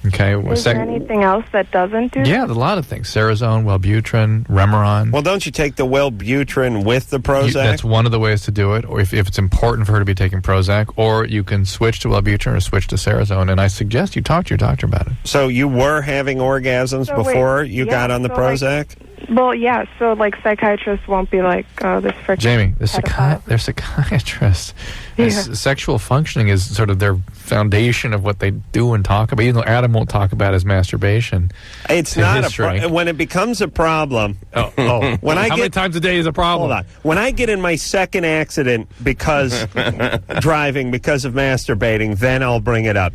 Okay. Is there anything else that doesn't do Yeah, a lot of things. Serotonin, Wellbutrin, Remeron. Well, don't you take the Wellbutrin with the Prozac? That's one of the ways to do it, or if it's important for her to be taking Prozac, or you can switch to Wellbutrin or switch to Serotonin, and I suggest you talk to your doctor about it. So you were having orgasms before you got on the Prozac? Well, yeah, so psychiatrists won't be like, oh, this freaking Jamie, they're psychiatrists. Yeah. Sexual functioning is sort of their foundation of what they do and talk about. Even though Adam won't talk about his masturbation. It's not when it becomes a problem. When How many times a day is a problem? Hold on. When I get in my second accident driving because of masturbating, then I'll bring it up.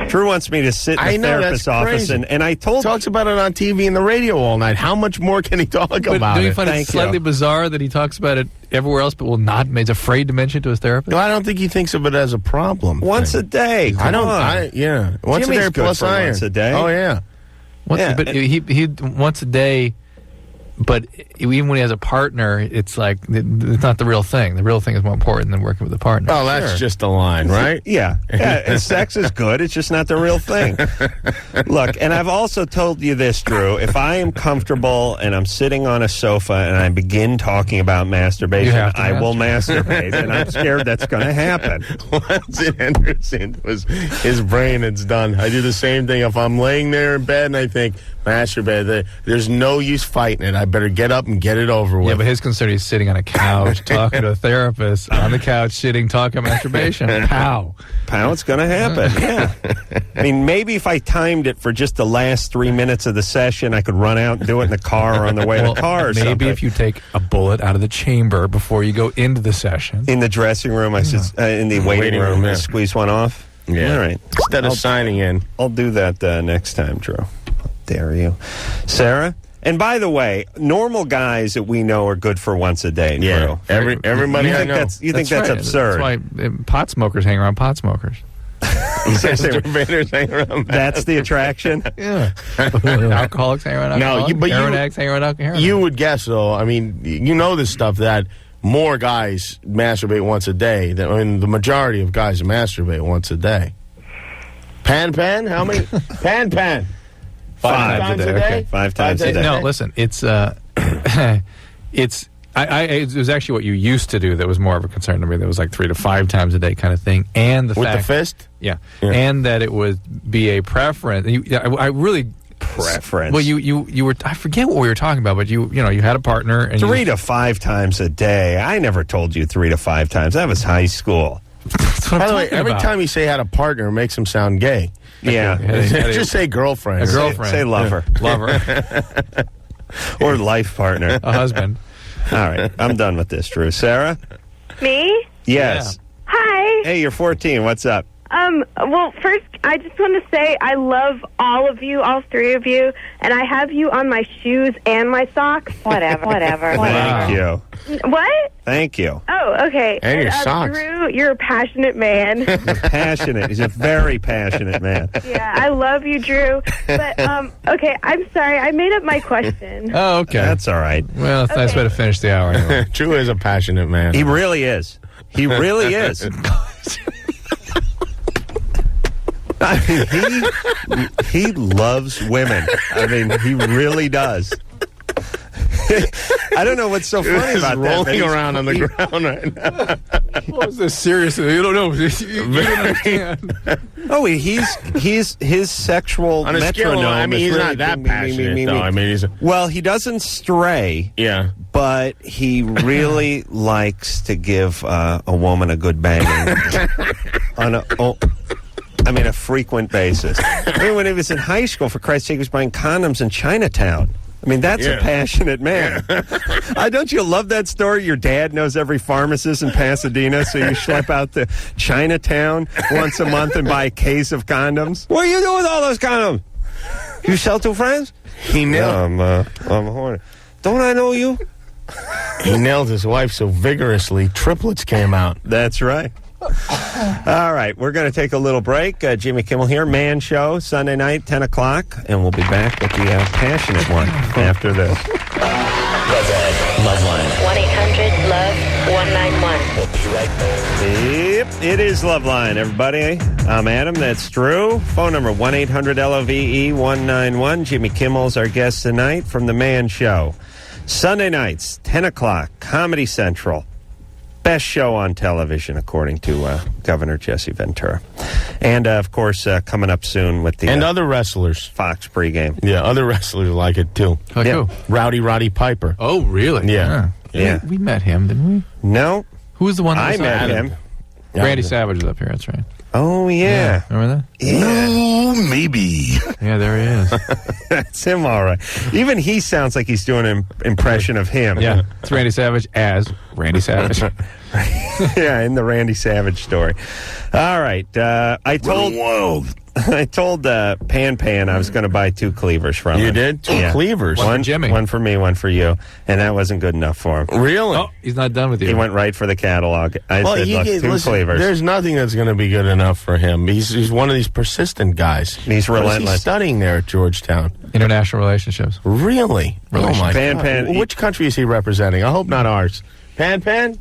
Drew wants me to sit in the therapist's office, and I told he talks about it on TV and the radio all night. How much more can he talk about it? Don't you find it slightly bizarre that he talks about it everywhere else, but will not? He's afraid to mention it to his therapist. No, I don't think he thinks of it as a problem. Once a day. Once Jimmy's a day good plus for iron. Once a day. Oh yeah. But he once a day. But even when he has a partner, it's like it's not the real thing. The real thing is more important than working with a partner. Oh, that's just the line, right? Yeah. Sex is good. It's just not the real thing. Look, and I've also told you this, Drew. If I am comfortable and I'm sitting on a sofa and I begin talking about masturbation, I will masturbate, and I'm scared that's going to happen. Once it enters into his brain, it's done. I do the same thing. If I'm laying there in bed and I think, masturbate, there's no use fighting it. I better get up and get it over with. Yeah, but his concern is sitting on a couch talking to a therapist on the couch, sitting, talking masturbation. Pow. It's going to happen, yeah. I mean, maybe if I timed it for just the last 3 minutes of the session, I could run out and do it in the car or on the way to the car or something. Maybe if you take a bullet out of the chamber before you go into the session. In the dressing room, in the waiting room, I squeeze one off? Yeah. All right. Instead of signing in. I'll do that next time, Drew. Dare you. Sarah? And by the way, normal guys that we know are good for once a day, Drew. Yeah, everybody I know. You think that's absurd? That's why pot smokers hang around pot smokers. Masturbators hang around. That's the attraction? Yeah. Alcoholics hang around alcoholics. Heroin addicts hang around alcoholics. You would guess, though, I mean, you know this stuff, that more guys masturbate once a day. The majority of guys masturbate once a day. Pan? How many? Pan. 5 times a day. Okay. 5 times a day. No, listen, it was actually what you used to do that was more of a concern to me. That was like 3 to 5 times a day kind of thing. And the with fact, the fist? Yeah. And that it would be a preference. I really... Preference. Well, you were, I forget what we were talking about, but you had a partner. And 3 to 5 times a day. I never told you 3 to 5 times. That was high school. That's what By I'm the way, talking every about. time you say had a partner, it makes him sound gay. Yeah. Just say girlfriend. A girlfriend. Say lover. Lover. Or life partner. A husband. All right. I'm done with this, Drew. Sarah? Me? Yes. Hi. Hey, you're 14. What's up? Well, first, I just want to say I love all of you, all three of you, and I have you on my shoes and my socks. Whatever. Thank you. What? Thank you. Oh, okay. And your socks. Drew, you're a passionate man. You're passionate. He's a very passionate man. Yeah, I love you, Drew. But, okay, I'm sorry. I made up my question. Oh, okay. That's all right. Well, that's a nice way to finish the hour. Anyway. Drew is a passionate man. He really is. He really is. I mean, he loves women. I mean, he really does. I don't know what's so funny about that. Rolling around on the ground right now. What was this? Seriously, you don't know. You don't understand. Oh, he's his sexual On a metronome. scale, I mean, is he's really not that passionate, though. I mean, he's well, he doesn't stray. Yeah. But he really likes to give a woman a good banging on a frequent basis. I mean, when he was in high school, for Christ's sake, he was buying condoms in Chinatown. I mean, that's a passionate man. Don't you love that story? Your dad knows every pharmacist in Pasadena, so you schlep out to Chinatown once a month and buy a case of condoms. What are you doing with all those condoms? You sell to friends? He nailed. I'm horny. Don't I know you? He nailed his wife so vigorously, triplets came out. That's right. All right, we're going to take a little break. Jimmy Kimmel here, Man Show, Sunday night, 10 o'clock, and we'll be back with the passionate one after this. LoveLine. 1-800-LOVE-191. We'll be right back. Yep, it is LoveLine, everybody. I'm Adam, that's Drew. Phone number 1-800-LOVE-191. Jimmy Kimmel's our guest tonight from The Man Show. Sunday nights, 10 o'clock, Comedy Central. Best show on television, according to Governor Jesse Ventura. And, of course, coming up soon with the... And other wrestlers. Fox pregame. Yeah, other wrestlers like it, too. Like who? Roddy Piper. Oh, really? Yeah. We met him, didn't we? No. Who was the one that I met him. Randy Savage was up here, that's right. Oh, yeah. Remember that? Yeah. Oh, maybe. Yeah, there he is. That's him, all right. Even he sounds like he's doing an impression of him. Yeah, it's Randy Savage as Randy Savage. Yeah, in the Randy Savage story. All right. I told Pan I was going to buy 2 cleavers from him. You did? 2 cleavers? One for Jimmy. One for me, one for you. And that wasn't good enough for him. Really? Oh, he's not done with you. He went right for the catalog. I said, look, 2 cleavers. There's nothing that's going to be good enough for him. He's one of these persistent guys. He's relentless. He's studying there at Georgetown. International relationships. Really? Oh, my God. Pan, which country is he representing? I hope not ours. Pan?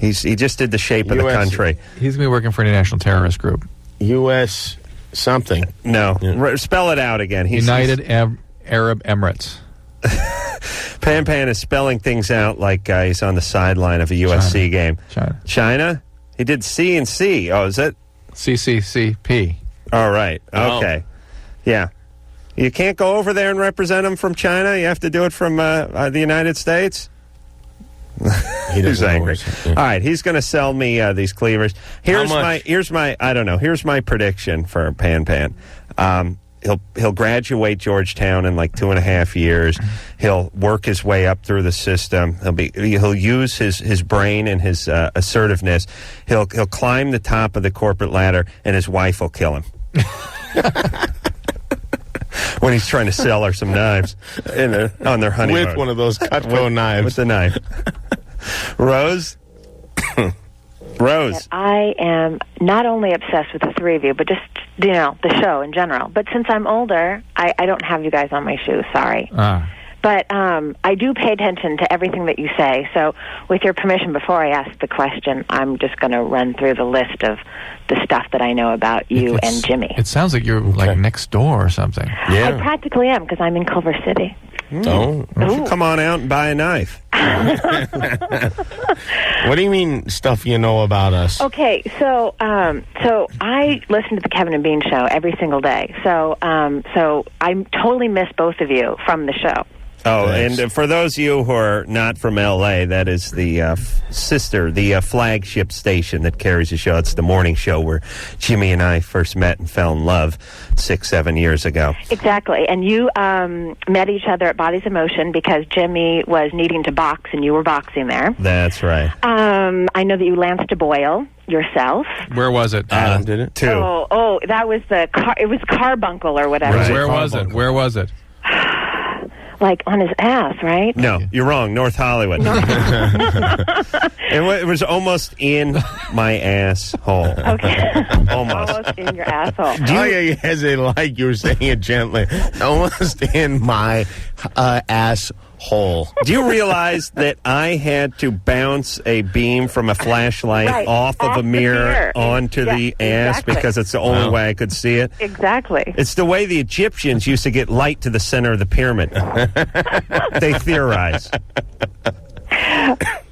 He just did the shape of the country. He's going to be working for an international terrorist group. U.S. something. No. Yeah. Spell it out again. United Arab Emirates. Pan is spelling things out like he's on the sideline of a USC game. China? He did C and C. Oh, is it? CCCP. All right. Okay. Yeah. You can't go over there and represent him from China? You have to do it from the United States? He's angry. All right, he's going to sell me these cleavers. Here's my prediction for Pan. He'll graduate Georgetown in like 2.5 years. He'll work his way up through the system. He'll use his brain and his assertiveness. He'll climb the top of the corporate ladder, and his wife will kill him. When he's trying to sell her some knives on their honeymoon. With one of those Cutco knives. With the knife. Rose? Rose. I am not only obsessed with the three of you, but just, the show in general. But since I'm older, I don't have you guys on my shoes, sorry. But I do pay attention to everything that you say. So with your permission, before I ask the question, I'm just going to run through the list of the stuff that I know about you and Jimmy. It sounds like you're like next door or something. Yeah. I practically am because I'm in Culver City. Come on out and buy a knife. What do you mean stuff you know about us? Okay, so I listen to the Kevin and Bean show every single day. So I totally miss both of you from the show. Oh, Thanks. and for those of you who are not from L.A., that is the flagship station that carries the show. It's the morning show where Jimmy and I first met and fell in love 6-7 years ago. Exactly. And you met each other at Bodies of Motion because Jimmy was needing to box and you were boxing there. That's right. I know that you lanced a boil yourself. Where was it? Adam did it? 2. Oh, that was the it was carbuncle or whatever. Right. Where was it? Where was it? Like on his ass, right? No, you're wrong. North Hollywood. It was almost in my asshole. Okay. Almost in your asshole. You hesitate like you were saying it gently. Almost in my asshole. Do you realize that I had to bounce a beam from a flashlight off of a mirror onto the ass because it's the only way I could see it? Exactly. It's the way the Egyptians used to get light to the center of the pyramid. They theorize.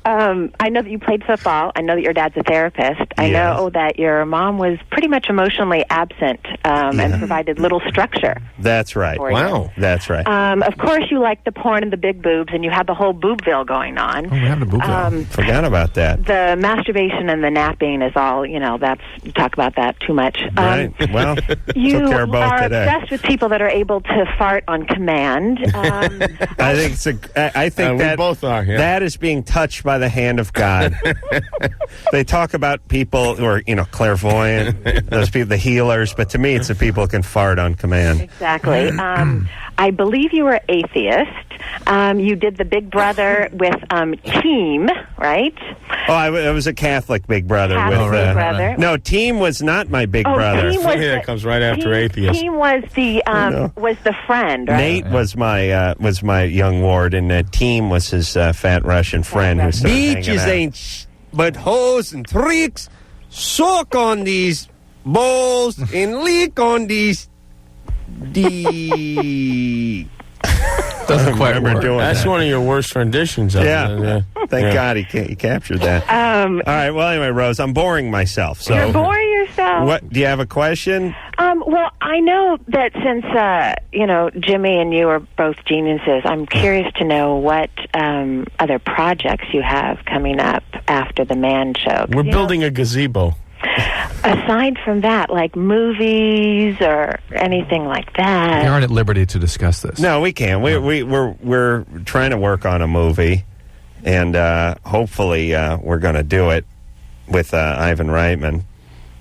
I know that you played football. I know that your dad's a therapist. I know that your mom was pretty much emotionally absent and provided little structure. That's right. Wow. That's right. Of course, you like the porn and the big boobs, and you had the whole boobville going on. Oh, we had the boobville. Forgot about that. The masturbation and the napping is all, talk about that too much. Right. Well, you took care of both are today. obsessed with people that are able to fart on command. I think we both are. Yeah. That is being touched by the hand of God. They talk about people who are, clairvoyant, those people, the healers, but to me, it's the people who can fart on command. Exactly. I believe you were atheist. You did the Big Brother with Team, right? Oh, I was a Catholic Big Brother. Big Brother. No, Team was not my Big Brother. Team was it comes right after atheist. Team was the friend, right? Nate was my young ward, and Team was his fat Russian friend who started Beaches ain't but hoes and tricks. Suck on these balls and lick on these. Doesn't quite remember work. doing That's that. one of your worst renditions of it. Thank God he captured that. All right. Well, anyway, Rose, I'm boring myself. So You're boring yourself. What? Do you have a question? Well, I know that since Jimmy and you are both geniuses, I'm curious to know what other projects you have coming up after the Man Show. We're building a gazebo. Aside from that, like movies or anything like that. You aren't at liberty to discuss this. No, we can. We're trying to work on a movie, and hopefully we're going to do it with Ivan Reitman.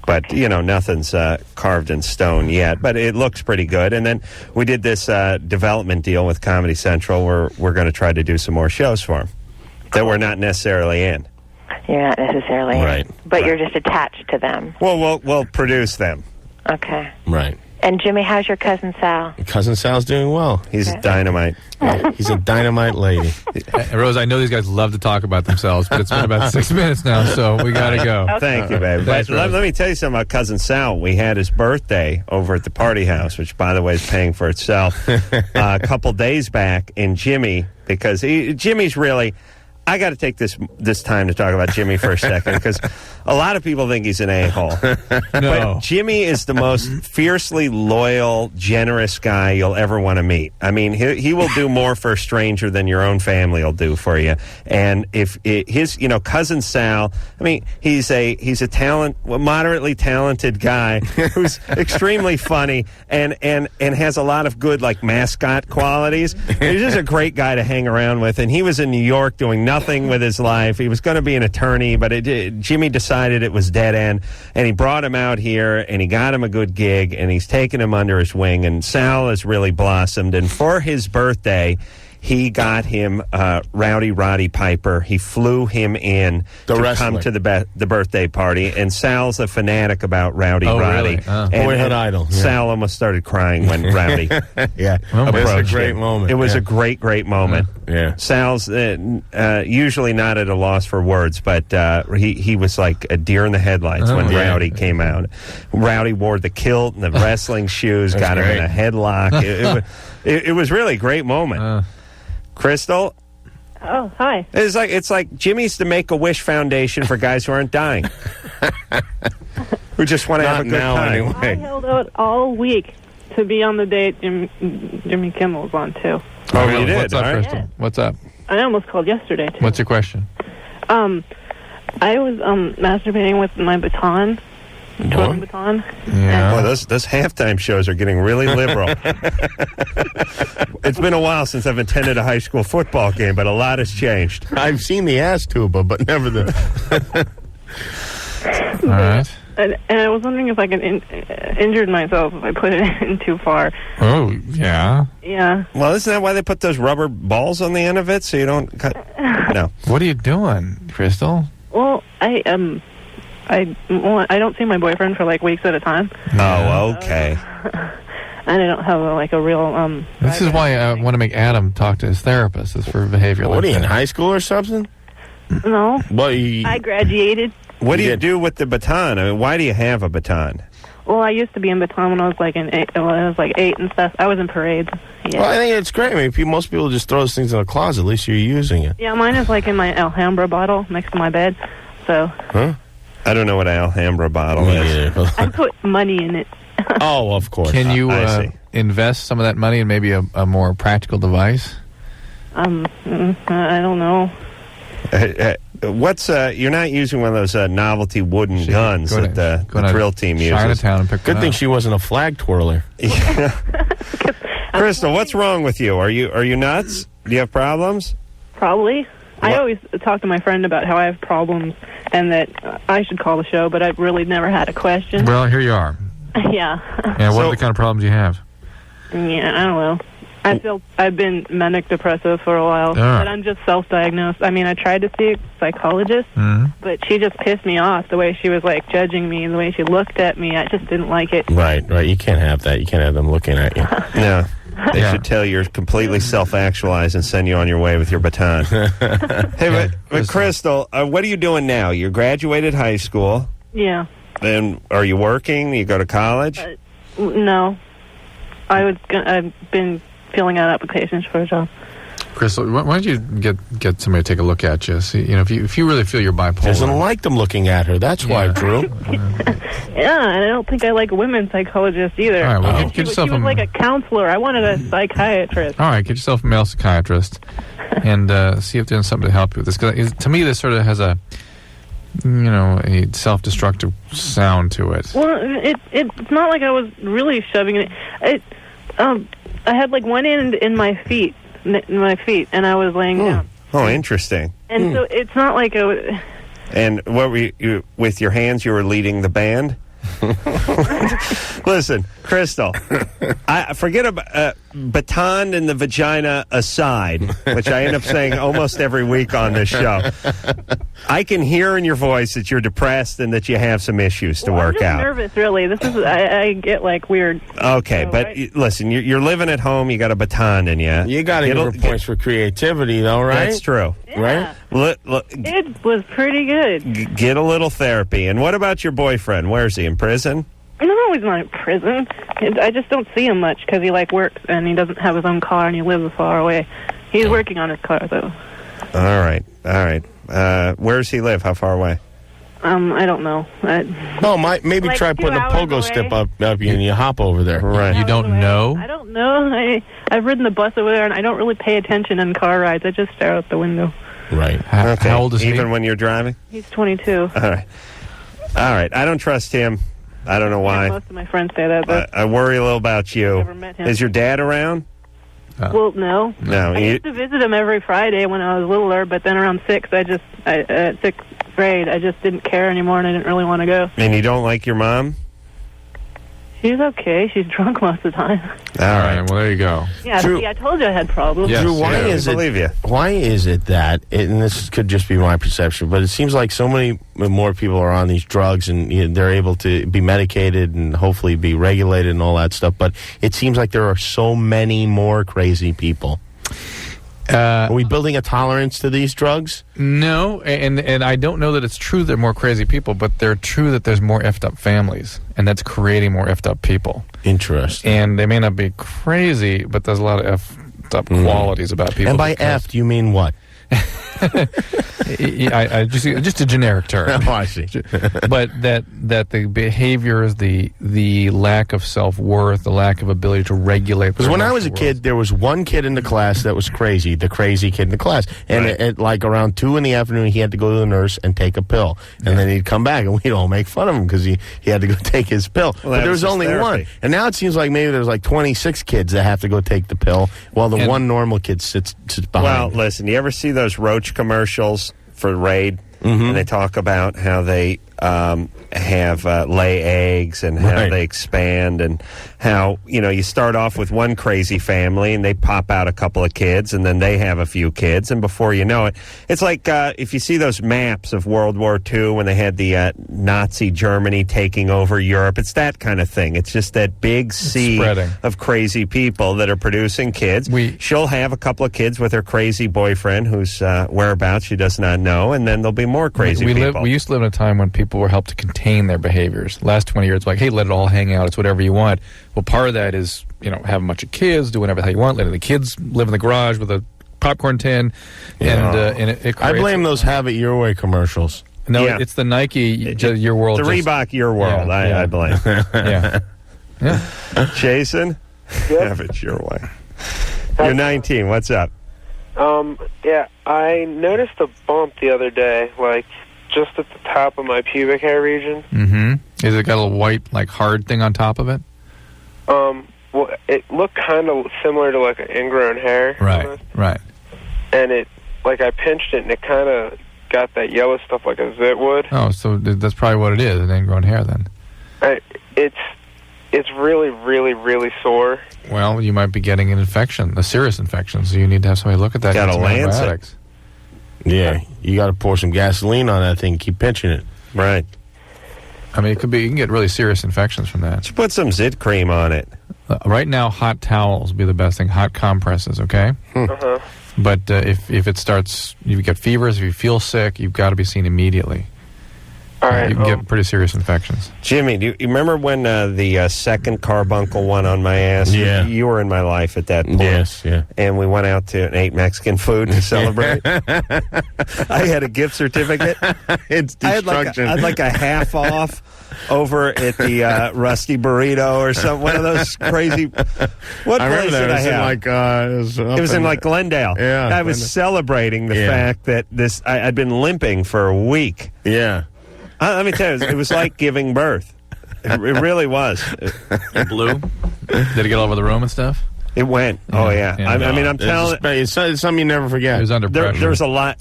But, nothing's carved in stone yet. But it looks pretty good. And then we did this development deal with Comedy Central where we're going to try to do some more shows for them that we're not necessarily in. You're not necessarily right, but you're just attached to them. Well, we'll produce them. Okay. Right. And Jimmy, how's your cousin Sal? Cousin Sal's doing well. He's a dynamite. He's a dynamite lady. Rose, I know these guys love to talk about themselves, but it's been about 6 minutes now, so we got to go. Okay. Thank you, baby. Thanks, Let me tell you something about Cousin Sal. We had his birthday over at the party house, which, by the way, is paying for itself, a couple days back. And Jimmy, because Jimmy's really... I got to take this time to talk about Jimmy for a second because a lot of people think he's an a-hole. No. But Jimmy is the most fiercely loyal, generous guy you'll ever want to meet. I mean, he will do more for a stranger than your own family will do for you. And if his cousin Sal, I mean, he's a moderately talented guy who's extremely funny and has a lot of good mascot qualities. He's just a great guy to hang around with. And he was in New York doing nothing with his life. He was going to be an attorney, but Jimmy decided it was dead end, and he brought him out here, and he got him a good gig, and he's taken him under his wing, and Sal has really blossomed. And for his birthday, he got him Rowdy Roddy Piper. He flew him in to come to the birthday party, and Sal's a fanatic about Rowdy Roddy. Really? Boyhood idol. Yeah. Sal almost started crying when Rowdy approached a great him. moment. It was a great moment. Yeah. Sal's usually not at a loss for words, but he was like a deer in the headlights when Rowdy came out. Rowdy wore the kilt and the wrestling shoes, got him in a headlock. It was really a great moment. Crystal? Oh, hi. It's like Jimmy's the Make-A-Wish Foundation for guys who aren't dying. Who just want to have a good time. Anyway. I held out all week to be on the date Jimmy Kimmel was on, too. Oh, you did? What's up, All right. Crystal? What's up? I almost called yesterday. Too. What's your question? I was masturbating with my baton. Twirling baton. Yeah. Boy, those halftime shows are getting really liberal. It's been a while since I've attended a high school football game, but a lot has changed. I've seen the ass tuba, but never the... All right. And I was wondering if I could injured myself if I put it in too far. Oh, yeah. Yeah. Well, isn't that why they put those rubber balls on the end of it so you don't cut? No. What are you doing, Crystal? Well, I don't see my boyfriend for like weeks at a time. Oh, okay. And I don't have a real This is why I want to make Adam talk to his therapist. Is for behavioral. What are you, in high school or something? No. Well, I graduated. What do you do with the baton? I mean, why do you have a baton? Well, I used to be in baton when I was like eight and stuff. I was in parades. Yeah. Well, I think it's great. I mean, most people just throw those things in a closet. At least you're using it. Yeah, mine is like in my Alhambra bottle next to my bed. So. Huh? I don't know what an Alhambra bottle is. I put money in it. Oh, of course. Can you I see. invest some of that money in maybe a more practical device? I don't know. What's you're not using one of those novelty wooden guns that the drill team uses. Chinatown and pick Good thing she wasn't a flag twirler. Crystal, what's wrong with you? Are you nuts? Do you have problems? Probably. I always talk to my friend about how I have problems and that I should call the show, but I've really never had a question. Well, here you are. Yeah. Yeah. What are the kind of problems you have? Yeah, I don't know. I've been manic depressive for a while, but I'm just self-diagnosed. I mean, I tried to see a psychologist, but she just pissed me off the way she was like judging me, the way she looked at me. I just didn't like it. Right. You can't have that. You can't have them looking at you. Yeah. They should tell you're completely self-actualized and send you on your way with your baton. Hey, but Crystal, what are you doing now? You graduated high school. Yeah. And are you working? You go to college? No. I've been filling out applications for a job. Crystal, why don't you get somebody to take a look at you? See, if you really feel you're bipolar. She doesn't like them looking at her. That's why, Drew. Yeah, and I don't think I like women psychologists either. All right, well, And get she was like a counselor. I wanted a psychiatrist. All right, get yourself a male psychiatrist and see if there's something to help you with this. Because to me, this sort of has a self-destructive sound to it. Well, it's not like I was really shoving it. I had like one end in my feet, and I was laying down. Oh, interesting. And so it's not like I was... And what were you with your hands? You were leading the band. Listen, Crystal, I forget about baton in the vagina aside, which I end up saying almost every week on this show. I can hear in your voice that you're depressed and that you have some issues to work I'm just out. nervous, really. This is I get like weird. Okay, but listen, you're living at home. You got a baton in you. You got to give her points for creativity, though, right? That's true. Yeah. Right? It was pretty good. Get a little therapy. And what about your boyfriend? Where's he? In prison? No, he's not in prison. I just don't see him much because he works and he doesn't have his own car and he lives far away. He's working on his car though. All right. Where does he live? How far away? I don't know. Maybe try putting a pogo stick up you and you hop over there. Right. You don't know? I don't know. I've ridden the bus over there and I don't really pay attention in car rides. I just stare out the window. Right. How old is he? Even when you're driving? He's 22. All right. I don't trust him. I don't know why. Most of my friends say that. But I worry a little about you. Never met him. Is your dad around? Well, no. No. I used to visit him every Friday when I was littler, but then around 6, at 6th grade, I just didn't care anymore and I didn't really want to go. And you don't like your mom? She's okay. She's drunk most of the time. All right. Well, there you go. Yeah, Drew, see, I told you I had problems. Drew, why is it that, and this could just be my perception, but it seems like so many more people are on these drugs and they're able to be medicated and hopefully be regulated and all that stuff, but it seems like there are so many more crazy people. Are we building a tolerance to these drugs? No, and I don't know that it's true there are more crazy people, but they're true that there's more effed up families, and that's creating more effed up people. Interesting. And they may not be crazy, but there's a lot of effed up qualities about people. And by effed, you mean what? I just a generic term. Oh, I see. But that the behaviors, the lack of self-worth, the lack of ability to regulate. Because when I was a kid, there was one kid in the class that was crazy, the crazy kid in the class. And at like around 2 PM, he had to go to the nurse and take a pill. And then he'd come back, and we'd all make fun of him because he had to go take his pill. Well, but there was only one. And now it seems like maybe there's like 26 kids that have to go take the pill while the one normal kid sits behind. Well, listen, you ever see those Roach commercials for Raid? And they talk about how they have lay eggs and how they expand, and how, you start off with one crazy family and they pop out a couple of kids, and then they have a few kids, and before you know it, it's like if you see those maps of World War II when they had the Nazi Germany taking over Europe, it's that kind of thing. It's just that big sea of crazy people that are producing kids. She'll have a couple of kids with her crazy boyfriend whose whereabouts she does not know, and then there'll be more crazy people. We used to live in a time when people were helped to contain their behaviors. Last 20 years, it's like, hey, let it all hang out. It's whatever you want. Well, part of that is, have a bunch of kids, do whatever the hell you want, letting the kids live in the garage with a popcorn tin. And it I blame those Have It Your Way commercials. No, it's the Nike Your World. The Reebok Your World, I blame. Yeah. Jason, Have It Your Way. You're 19. What's up? Yeah, I noticed a bump the other day, like just at the top of my pubic hair region. Mm-hmm. Is it got a little white, like hard thing on top of it? Well, it looked kind of similar to like an ingrown hair. Right, right. And it, like I pinched it and it kind of got that yellow stuff like a zit would. Oh, so that's probably what it is, an ingrown hair then. It's really, really, really sore. Well, you might be getting an infection, a serious infection, so you need to have somebody look at that. Got a Lancet. Yeah, you got to pour some gasoline on that thing, keep pinching it. Right. I mean, you can get really serious infections from that. Just put some zit cream on it. Right now, hot towels would be the best thing, hot compresses, okay? Uh-huh. But if it starts, you get fevers, if you feel sick, you've got to be seen immediately. All right. You can get pretty serious infections. Jimmy, do you remember when the second carbuncle went on my ass? Yeah. You were in my life at that point. Yes, yeah. And we went out and ate Mexican food to celebrate. I had a gift certificate. It's destruction. I had like a half off over at the Rusty Burrito or some one of those crazy. What place did I have? It was in like Glendale. Yeah, I was celebrating the fact that I'd been limping for a week. Yeah. Let me tell you, it was like giving birth. It really was. It blew? Did it get all over the room and stuff? It went. Yeah. Oh, yeah. I mean, I'm telling you. It's something you never forget. It was under pressure. There's a lot.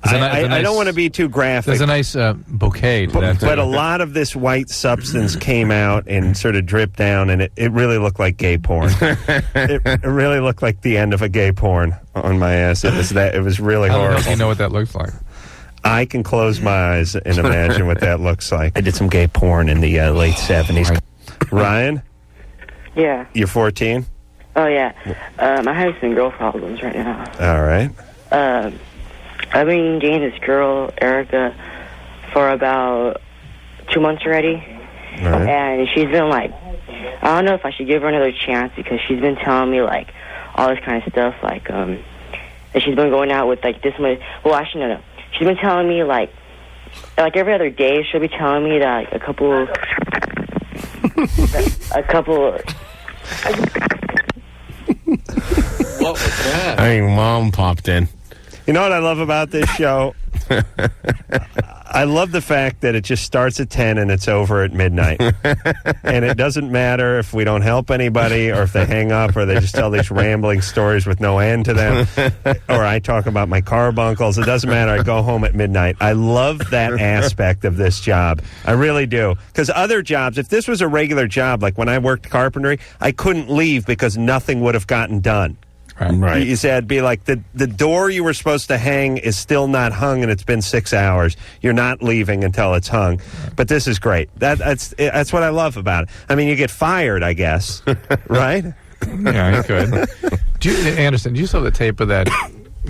I don't want to be too graphic. There's a nice bouquet to that. But a lot of this white substance came out and sort of dripped down, and it really looked like gay porn. It really looked like the end of a gay porn on my ass. It was really horrible. Do you know what that looks like? I can close my eyes and imagine what that looks like. I did some gay porn in the late 70s. Ryan? Yeah. You're 14? Oh, yeah. I'm having some girl problems right now. All right. I've been dating this girl, Erica, for about 2 months already. Right. And she's been like, I don't know if I should give her another chance because she's been telling me, like, all this kind of stuff. Like, that she's been going out with, like, this much. Well, actually, no. She's been telling me, like every other day, she'll be telling me that, like, a couple. What was that? I think Mom popped in. You know what I love about this show? I love the fact that it just starts at 10 and it's over at midnight. And it doesn't matter if we don't help anybody or if they hang up or they just tell these rambling stories with no end to them. Or I talk about my carbuncles. It doesn't matter. I go home at midnight. I love that aspect of this job. I really do. Because other jobs, if this was a regular job, like when I worked carpentry, I couldn't leave because nothing would have gotten done. Right. You said it'd be like the door you were supposed to hang is still not hung and it's been 6 hours. You're not leaving until it's hung. But this is great. That's what I love about it. I mean, you get fired, I guess, right? Yeah, you could. Anderson, do you saw the tape of that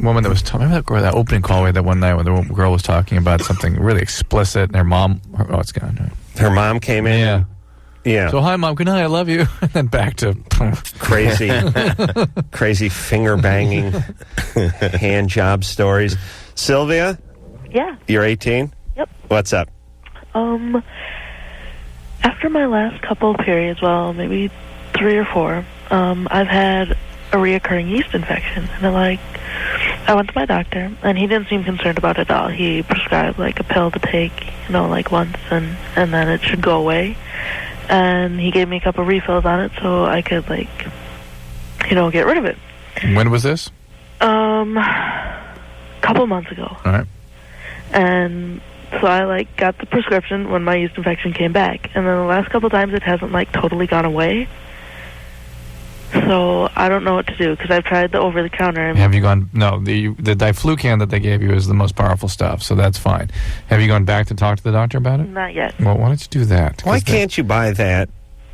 woman that was talking? Remember that opening call we had that one night when the girl was talking about something really explicit and her mom? It's gone. Her mom came in. Yeah. Yeah. So, hi, Mom. Good night. I love you. And then back to crazy finger banging hand job stories. Sylvia? Yeah. You're 18? Yep. What's up? After my last couple of periods, well, maybe 3 or 4, I've had a reoccurring yeast infection. And I went to my doctor, and he didn't seem concerned about it at all. He prescribed, like, a pill to take, once, and then it should go away. And he gave me a couple refills on it so I could, get rid of it. When was this? Couple months ago. All right. And so I got the prescription when my yeast infection came back, and then the last couple times it hasn't totally gone away. So I don't know what to do because I've tried the over-the-counter. Have you gone? No, the diflucan that they gave you is the most powerful stuff, so that's fine. Have you gone back to talk to the doctor about it? Not yet. Well, why don't you do that? Why can't you buy that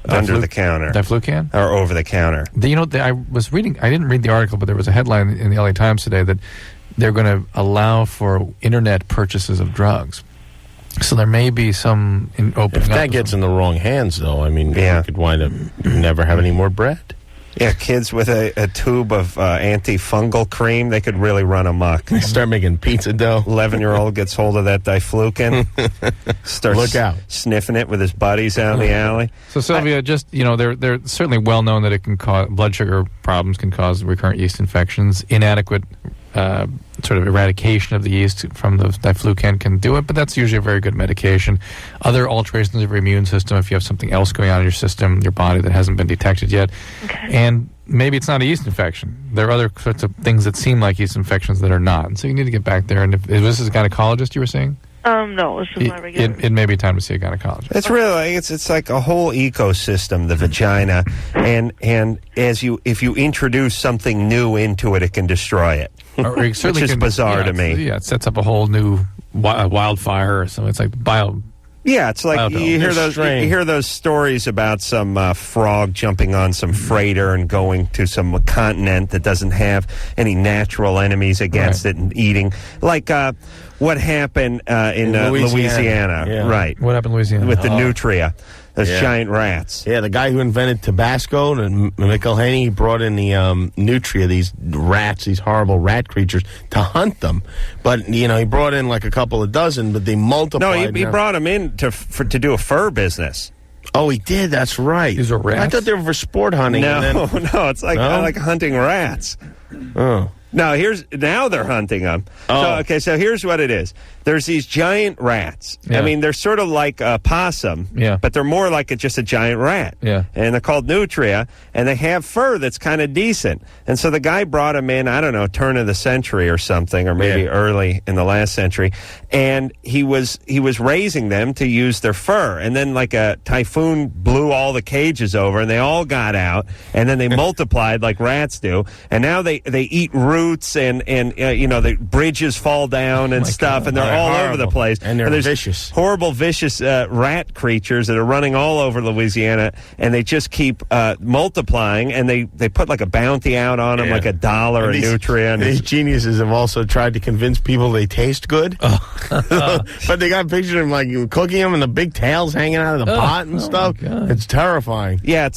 under the counter? Diflucan? Or over the counter? I was reading, I didn't read the article, but there was a headline in the LA Times today that they're going to allow for internet purchases of drugs. So there may be some opening up. If that gets in the wrong hands, though, you could wind up never have any more bread. Yeah, kids with a tube of antifungal cream, they could really run amok. They start making pizza dough. 11-year-old gets hold of that diflucan, starts Look out. sniffing it with his buddies out in the alley. So, Sylvia, they're certainly well known that it can cause blood sugar problems, can cause recurrent yeast infections. Inadequate sort of eradication of the yeast from the diflucan can do it, but that's usually a very good medication. Other alterations of your immune system, if you have something else going on in your system, your body that hasn't been detected yet, and maybe it's not a yeast infection. There are other sorts of things that seem like yeast infections that are not, and so you need to get back there. And if this is a gynecologist you were saying? No, it's just my regular. It may be time to see a gynecologist. It's really it's like a whole ecosystem, the vagina, and if you introduce something new into it, it can destroy it. Which is bizarre to me. Yeah, it sets up a whole new wildfire or something. It's like Yeah, it's like you hear those stories about some frog jumping on some freighter and going to some continent that doesn't have any natural enemies against it and eating. Like what happened in Louisiana. Yeah. Right. What happened in Louisiana? With the nutria. Those giant rats. Yeah, the guy who invented Tabasco, and McElhaney, brought in the nutria, these rats, these horrible rat creatures, to hunt them. But, he brought in like a couple of dozen, but they multiplied. No, he brought them in to do a fur business. Oh, he did? That's right. These are rats? I thought they were for sport hunting. No, it's like hunting rats. Oh. No, now they're hunting them. Oh. So here's what it is. There's these giant rats. Yeah. They're sort of like a possum, but they're more like just a giant rat. Yeah. And they're called nutria, and they have fur that's kind of decent. And so the guy brought them in, I don't know, turn of the century or something, or maybe early in the last century, and he was raising them to use their fur. And then like a typhoon blew all the cages over, and they all got out, and then they multiplied like rats do. And now they eat roots, and the bridges fall down and stuff, and they're all over the place. And they're vicious. Horrible, vicious rat creatures that are running all over Louisiana, and they just keep multiplying, and they put like a bounty out on them, like $1 a nutria. These geniuses have also tried to convince people they taste good. But they got pictures of them like cooking them and the big tails hanging out of the pot and stuff. It's terrifying. Yeah,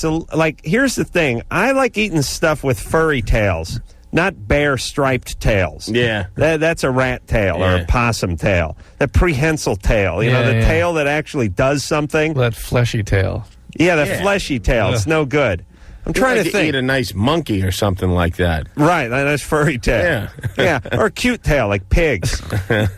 here's the thing. I like eating stuff with furry tails. Not bare striped tails. Yeah. That's a rat tail or a possum tail. The prehensile tail. The tail that actually does something. That fleshy tail. Yeah, the fleshy tail. It's no good. I'm trying to think. Eat a nice monkey or something like that. Right, a nice furry tail. Yeah, or a cute tail like pigs.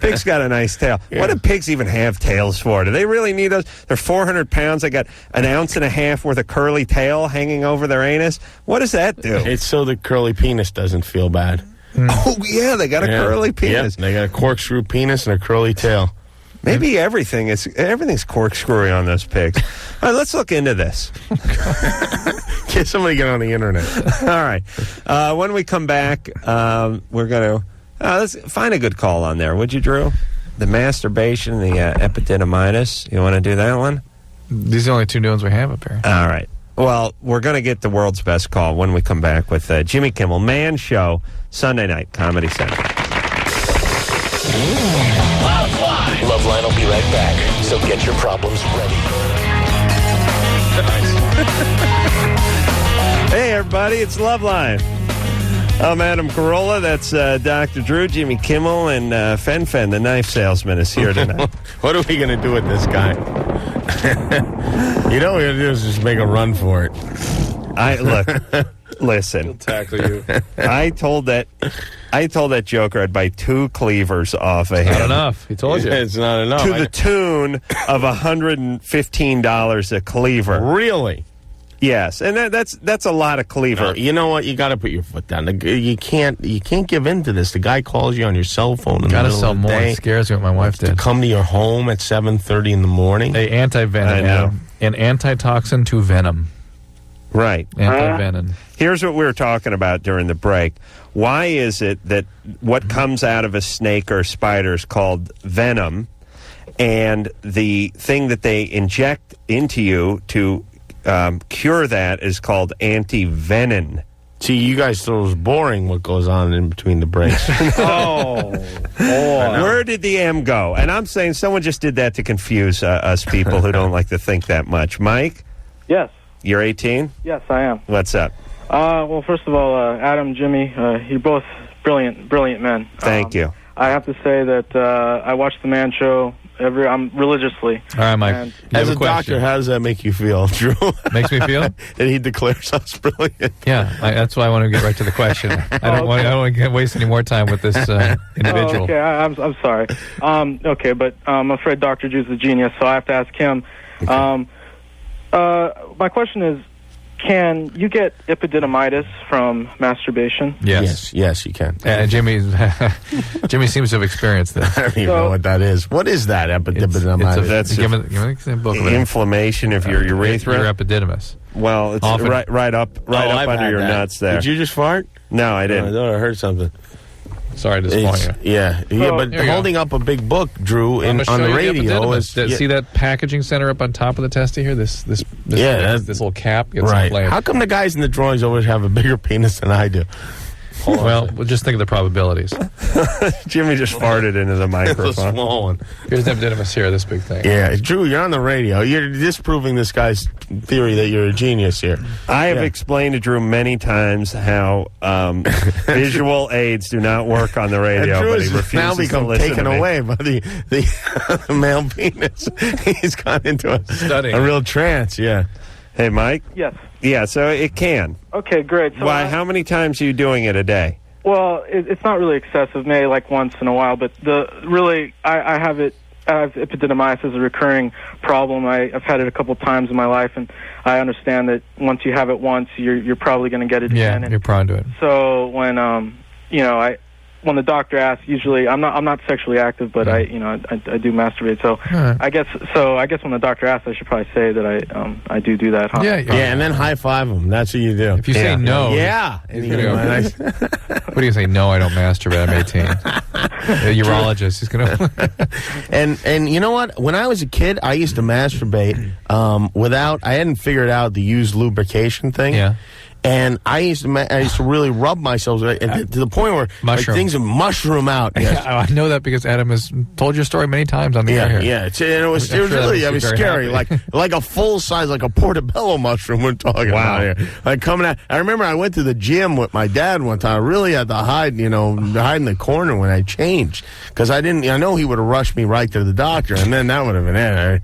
Pigs got a nice tail. Yeah. What do pigs even have tails for? Do they really need those? They're 400 pounds. They got 1.5 ounces worth of curly tail hanging over their anus. What does that do? It's so the curly penis doesn't feel bad. Oh, yeah, they got a curly penis. They got a corkscrew penis and a curly tail. Maybe everything's corkscrewy on those pigs. All right, let's look into this. Somebody get on the internet. All right. When we come back, we're going to let's find a good call on there. Would you, Drew? The masturbation, the epididymitis. You want to do that one? These are the only 2 new ones we have up here. All right. Well, we're going to get the world's best call when we come back with Jimmy Kimmel, Man Show, Sunday night, Comedy Central. LoveLine will be right back, so get your problems ready. Hey, everybody, it's LoveLine. I'm Adam Carolla. That's Dr. Drew, Jimmy Kimmel, and Fen, the knife salesman, is here tonight. What are we going to do with this guy? You know what we're going to do is just make a run for it. Listen. He'll tackle you. I told that joker I'd buy 2 cleavers off of him. Not enough. He told you. It's not enough. To the tune of $115 a cleaver. Really? Yes, and that's a lot of cleaver. No, you know what? You got to put your foot down. You can't give in to this. The guy calls you on your cell phone in the middle sell of the more. day. It scares me what my wife did. To come to your home at 7:30 in the morning. Hey, anti-venom. I know. An antitoxin to venom. Right. Anti-venom. Here's what we were talking about during the break. Why is it that what comes out of a snake or a spider is called venom, and the thing that they inject into you to cure that is called anti-venin? See, you guys thought it was boring what goes on in between the breaks. Oh, boy. Where did the M go? And I'm saying someone just did that to confuse us people who don't like to think that much. Mike? Yes. You're 18? Yes, I am. What's up? Well, first of all, Adam, Jimmy, you're both brilliant men. Thank you. I have to say that I watch the Man Show religiously. All right, Mike. As a doctor, how does that make you feel, Drew? Makes me feel? that he declares us brilliant. Yeah, that's why I want to get right to the question. I don't want to waste any more time with this individual. Oh, okay, I'm sorry. Okay, but I'm afraid Dr. Drew's a genius, so I have to ask him. Okay. My question is, can you get epididymitis from masturbation? Yes, you can. Jimmy seems to have experienced that. I don't even know what that is. What is that, epididymitis? Give me an example of it. Inflammation of your urethra. Your epididymis. Well, it's right up under your nuts there. Did you just fart? No, I didn't. I thought I heard something. Sorry to disappoint you. Yeah, but holding up a big book, Drew, on the radio is... See that packaging center up on top of the testy here? This little cap gets inflamed. How come the guys in the drawings always have a bigger penis than I do? Well, we'll just think of the probabilities. Jimmy just farted into the microphone. It's a small one. Here's the epididymis here, this big thing. Yeah, Drew, you're on the radio. You're disproving this guy's theory that you're a genius here. I have explained to Drew many times how visual aids do not work on the radio, Drew but he refuses now become to listen taken to me. away by the male penis. He's gone into a real trance, yeah. Hey, Mike? Yes. Yeah, so it can. Okay, great. So Why? How many times are you doing it a day? Well, it's not really excessive, maybe like once in a while, but I have epididymitis as a recurring problem. I've had it a couple times in my life, and I understand that once you have it once, you're probably going to get it again. Yeah, you're prone to it. So when the doctor asks, usually I'm not sexually active, but I do masturbate. So I guess when the doctor asks, I should probably say that I do that. Huh? Yeah, and then high five them. That's what you do. If you say no, yeah. What do you say? No, I don't masturbate. I'm 18. The urologist is gonna. and you know what? When I was a kid, I used to masturbate I hadn't figured out the used lubrication thing. Yeah. And I used to really rub myself to the point where things would mushroom out. Yes. I know that because Adam has told your story many times on the air here. Yeah, it was really scary, like a full size, like a portobello mushroom. We're talking about here, like coming out. I remember I went to the gym with my dad one time. I really had to hide in the corner when I changed because I know he would have rushed me right to the doctor, and then that would have been it.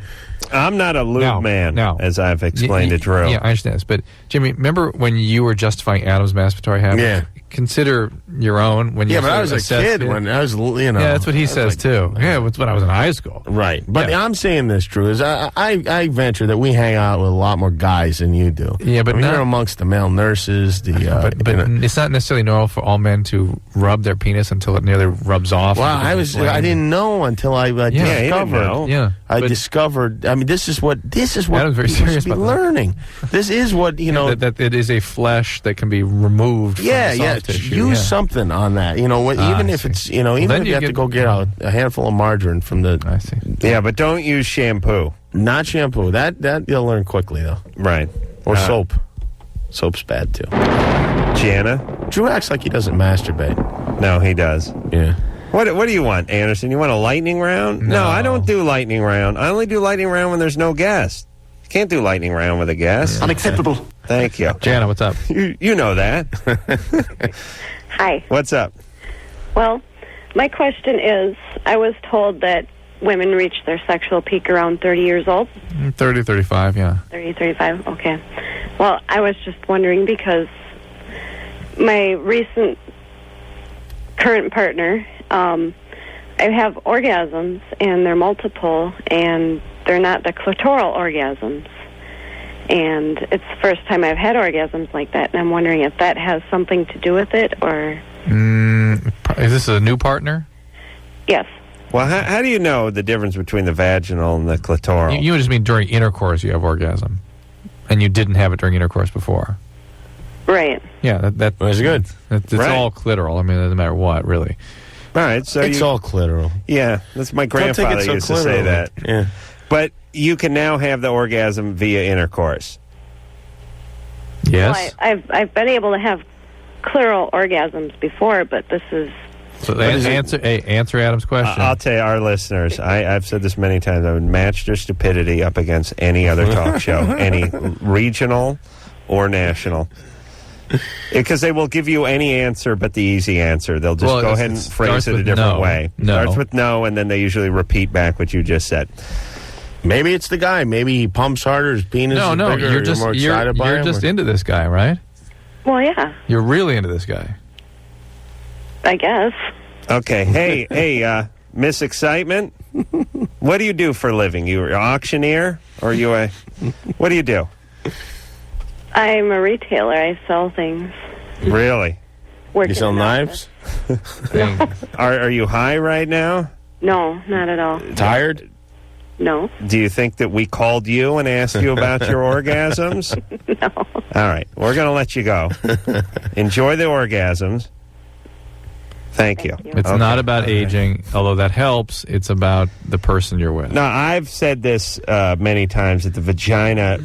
I'm not a lube man, as I've explained to Drew. Yeah, I understand this. But, Jimmy, remember when you were justifying Adam's masturbatory habits? Yeah. Consider your own. When you but I was a kid when I was, Yeah, that's what he says, too. Yeah, it was when I was in high school. Right. But I'm saying this, Drew, is I venture that we hang out with a lot more guys than you do. Yeah, but you're amongst the male nurses. But it's not necessarily normal for all men to rub their penis until it nearly rubs off. Well, I didn't know until I discovered. Yeah. I discovered. I mean, this is what Adam's very serious should be about learning. This is what that it is a flesh that can be removed. From the soft tissue. Use something on that. Even if it's even if you have to go get a handful of margarine from the. I see. Yeah, but don't use shampoo. Not shampoo. That you'll learn quickly though. Right. Or soap. Soap's bad too. Jana? Drew acts like he doesn't masturbate. No, he does. Yeah. What do you want, Anderson? You want a lightning round? No, I don't do lightning round. I only do lightning round when there's no guest. You can't do lightning round with a guest. Unacceptable. Thank you. Jana, what's up? You know that. Hi. What's up? Well, my question is, I was told that women reach their sexual peak around 30 years old. 30, 35, yeah. 30, 35, okay. Well, I was just wondering because my recent current partner, I have orgasms, and they're multiple, and they're not the clitoral orgasms. And it's the first time I've had orgasms like that, and I'm wondering if that has something to do with it, or... Is this a new partner? Yes. Well, how do you know the difference between the vaginal and the clitoral? You just mean during intercourse you have orgasm, and you didn't have it during intercourse before. Right. Yeah, that's good. It's Right. all clitoral. I mean, it doesn't matter what, really. All right, so It's all clitoral. Yeah, that's my grandfather it's so used to say clitoral. that. Yeah. But you can now have the orgasm via intercourse. Yes. Well, I've been able to have clitoral orgasms before, but this is... So answer Adam's question. I'll tell you, our listeners, I've said this many times, I would match their stupidity up against any other talk show, any regional or national. Because they will give you any answer but the easy answer. They'll just go ahead and phrase it a different way. No. Starts with no, and then they usually repeat back what you just said. Maybe it's the guy. Maybe he pumps harder, his penis is bigger, you're more excited by you're him. just into this guy, right? Well, yeah, You're really into this guy. I guess. Okay, hey, Miss Excitement, what do you do for a living? You an auctioneer, or are you a... What do you do? I'm a retailer. I sell things. Really? You sell knives? Are you high right now? No, not at all. Tired? No. Do you think that we called you and asked you about your orgasms? No. All right, we're going to let you go. Enjoy the orgasms. Thank you. It's not about aging, although that helps. It's about the person you're with. Now, I've said this many times, that the vagina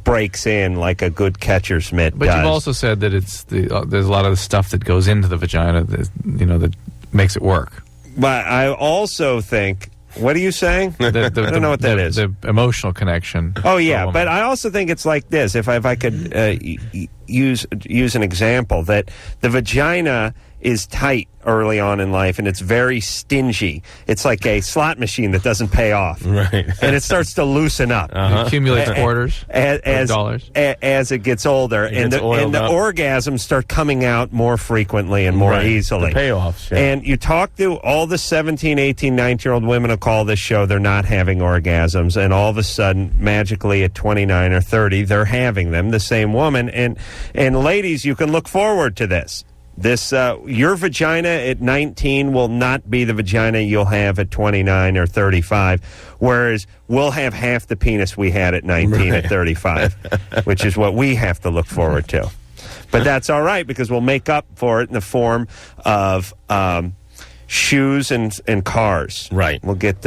breaks in like a good catcher's mitt But does. you've also said that there's a lot of the stuff that goes into the vagina that, that makes it work. But I also think... What are you saying? I don't know what that is. The emotional connection. Oh, yeah, but I also think it's like this. If I could use an example, that the vagina is tight early on in life, and it's very stingy. It's like a slot machine that doesn't pay off. Right. And it starts to loosen up. It accumulates quarters, dollars. As it gets older. And the orgasms start coming out more frequently and more easily. The payoffs, yeah. And you talk to all the 17, 18, 19-year-old women who call this show, they're not having orgasms, and all of a sudden, magically at 29 or 30, they're having them, the same woman. And ladies, you can look forward to this. Your vagina at 19 will not be the vagina you'll have at 29 or 35, whereas we'll have half the penis we had at 19 at 35, which is what we have to look forward to. But that's all right, because we'll make up for it in the form of shoes and cars. Right. We'll get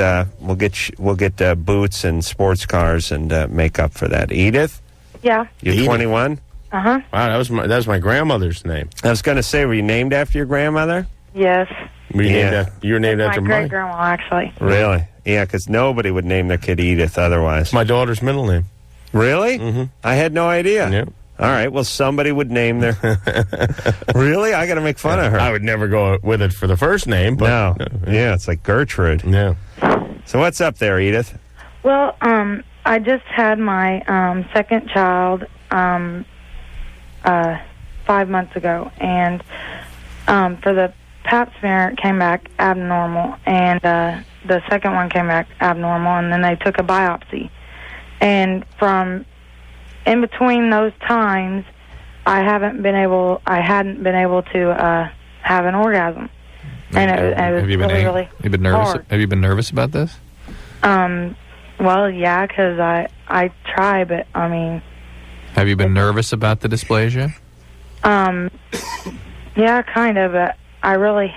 boots and sports cars and make up for that. Edith, Yeah. you're 21. Uh-huh. Wow, that was my grandmother's name. I was going to say, were you named after your grandmother? Yes. You were named after My mine. great-grandma, actually. Really? Yeah, because nobody would name their kid Edith otherwise. My daughter's middle name. Really? Mm-hmm. I had no idea. Yeah. All right, well, somebody would name their... Really? I got to make fun of her. I would never go with it for the first name. But No. Yeah, it's like Gertrude. Yeah. So what's up there, Edith? Well, I just had my second child 5 months ago, and for the pap smear, it came back abnormal, and the second one came back abnormal, and then they took a biopsy. And from in between those times, I hadn't been able to have an orgasm, and it was really Have you been nervous? hard. Have you been nervous about this? Well, yeah, because I try, but I mean, Have you been nervous about the dysplasia? yeah, kind of, but I really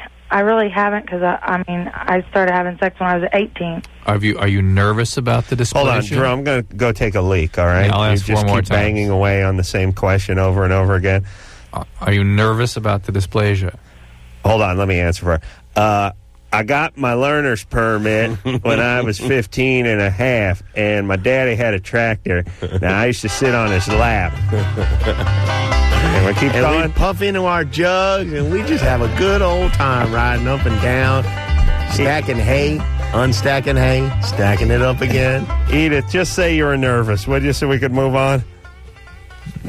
haven't, because I started having sex when I was 18. Are you nervous about the dysplasia? Hold on, Drew, I'm going to go take a leak, all right? Yeah, I'll ask you just one more keep time. banging away on the same question over and over again. Are you nervous about the dysplasia? Hold on, let me answer for her. I got my learner's permit when I was 15 and a half, and my daddy had a tractor. Now, I used to sit on his lap. And we keep going. We puff into our jugs, and we just have a good old time riding up and down, stacking hay, unstacking hay, stacking it up again. Edith, just say you were nervous, would you, so we could move on?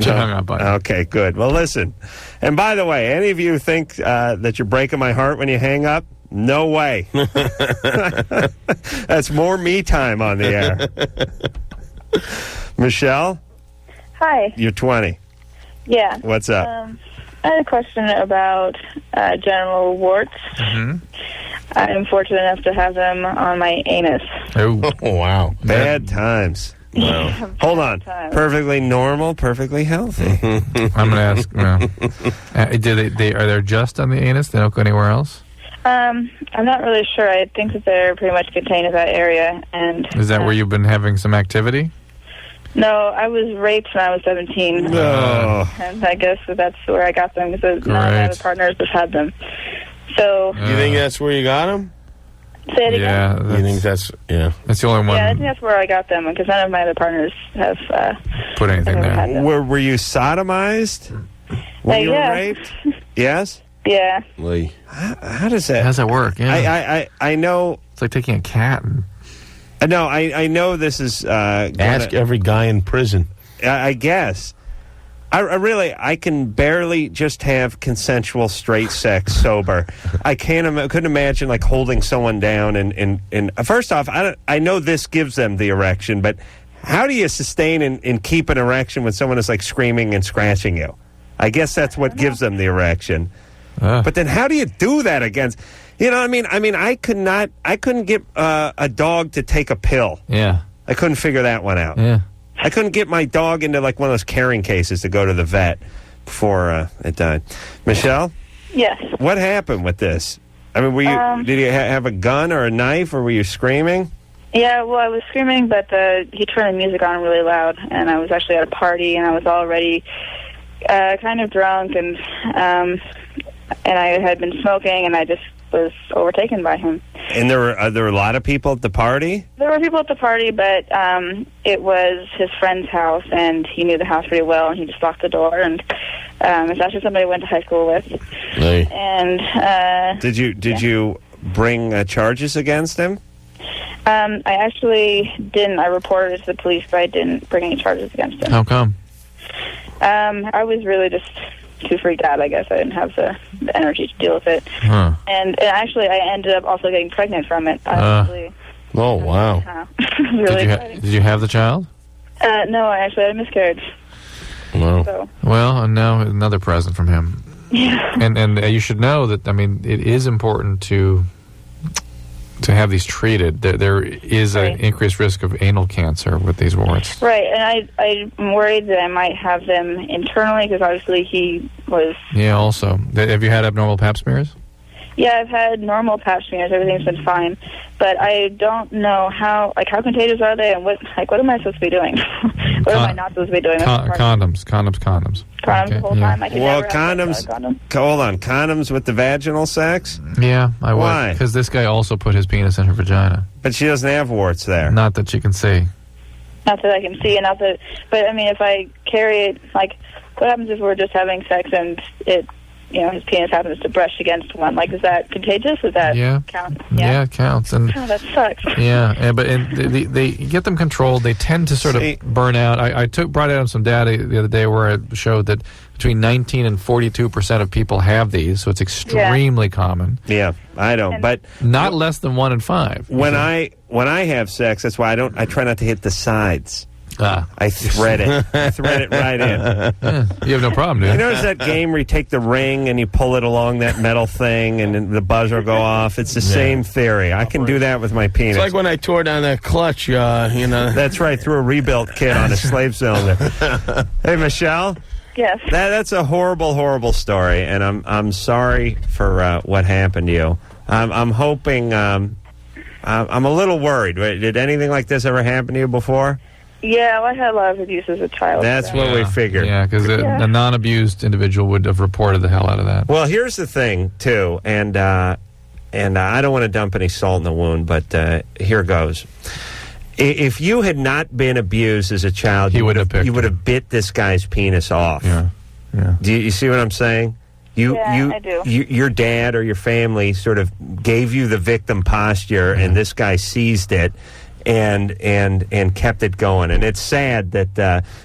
She hung up on you. Okay, good. Well, listen. And by the way, any of you think that you're breaking my heart when you hang up? No way. That's more me time on the air. Michelle? Hi. You're 20. Yeah. What's up? I had a question about genital warts. Mm-hmm. I'm fortunate enough to have them on my anus. Oh, wow. Bad times. Wow. Hold on. Perfectly normal, perfectly healthy. I'm going to ask, are they just on the anus? They don't go anywhere else? I'm not really sure. I think that they're pretty much contained in that area. And is that where you've been having some activity? No, I was raped when I was 17. No. And I guess that's where I got them, because none of my other partners have had them. So, you think that's where you got them? Say it again. Yeah, you think that's that's the only one. Yeah, I think that's where I got them, because none of my other partners have put anything there. Were you sodomized when you were raped? Yes? Yeah. How does that... How does that work? Yeah. I know... It's like taking a cat and... No, I know this is... Ask every guy in prison. I guess. I can barely just have consensual straight sex sober. I couldn't imagine like holding someone down and first off, I know this gives them the erection, but how do you sustain and keep an erection when someone is like screaming and scratching you? I guess that's what gives them the erection. But then how do you do that against... You know, I mean, I couldn't get a dog to take a pill. Yeah. I couldn't figure that one out. Yeah. I couldn't get my dog into like one of those carrying cases to go to the vet before it died. Michelle? Yes. What happened with this? I mean, did you have a gun or a knife, or were you screaming? Yeah, well, I was screaming, but he turned the music on really loud, and I was actually at a party, and I was already kind of drunk, and I had been smoking, and I just was overtaken by him. And there were a lot of people at the party? There were people at the party, but it was his friend's house, and he knew the house pretty well, and he just locked the door, and it's actually somebody I went to high school with. Hey. And did you bring charges against him? I actually didn't. I reported it to the police, but I didn't bring any charges against him. How come? I was really just too freaked out, I guess. I didn't have the energy to deal with it. Huh. And actually, I ended up also getting pregnant from it. Oh, wow. Really did you have the child? No, I actually had a miscarriage. Wow. So. Well, and now another present from him. Yeah. And you should know that, I mean, it is important to have these treated. There is an increased risk of anal cancer with these warts. Right, and I'm worried that I might have them internally, because obviously he was... Yeah, also. Have you had abnormal pap smears? Yeah, I've had normal pap smears. Everything's been fine. But I don't know how contagious are they, and what am I supposed to be doing? What am I not supposed to be doing? Condoms. Condoms the whole time? I can well, never condoms... Hold on. Condoms with the vaginal sex? Yeah, I would. Why? Because this guy also put his penis in her vagina. But she doesn't have warts there. Not that she can see. Not that I can see, and not that... But, I mean, if I carry it, what happens if we're just having sex and it... his penis happens to brush against one. Is that contagious? Does that count? Yeah, it counts. And that sucks. Yeah, but they get them controlled. They tend to sort of burn out. I brought out some data the other day where it showed that between 19 and 42% of people have these, so it's extremely common. Yeah, I don't. But not less than 1 in 5. When I have sex, that's why I try not to hit the sides. I thread it. I thread it right in. Yeah, you have no problem, dude. You notice that game where you take the ring and you pull it along that metal thing and then the buzzer will go off? It's the same theory. I can do that with my penis. It's like when I tore down that clutch, That's right, threw a rebuilt kit on a slave cylinder. Hey, Michelle? Yes. That's a horrible, horrible story, and I'm sorry for what happened to you. I'm hoping... I'm a little worried. Did anything like this ever happen to you before? Yeah, I had a lot of abuse as a child. That's what we figured. Yeah, because a non-abused individual would have reported the hell out of that. Well, here's the thing, too, and I don't want to dump any salt in the wound, but here goes. If you had not been abused as a child, you would have bit this guy's penis off. Yeah. Do you see what I'm saying? I do. Your dad or your family sort of gave you the victim posture, and this guy seized it and kept it going. And it's sad that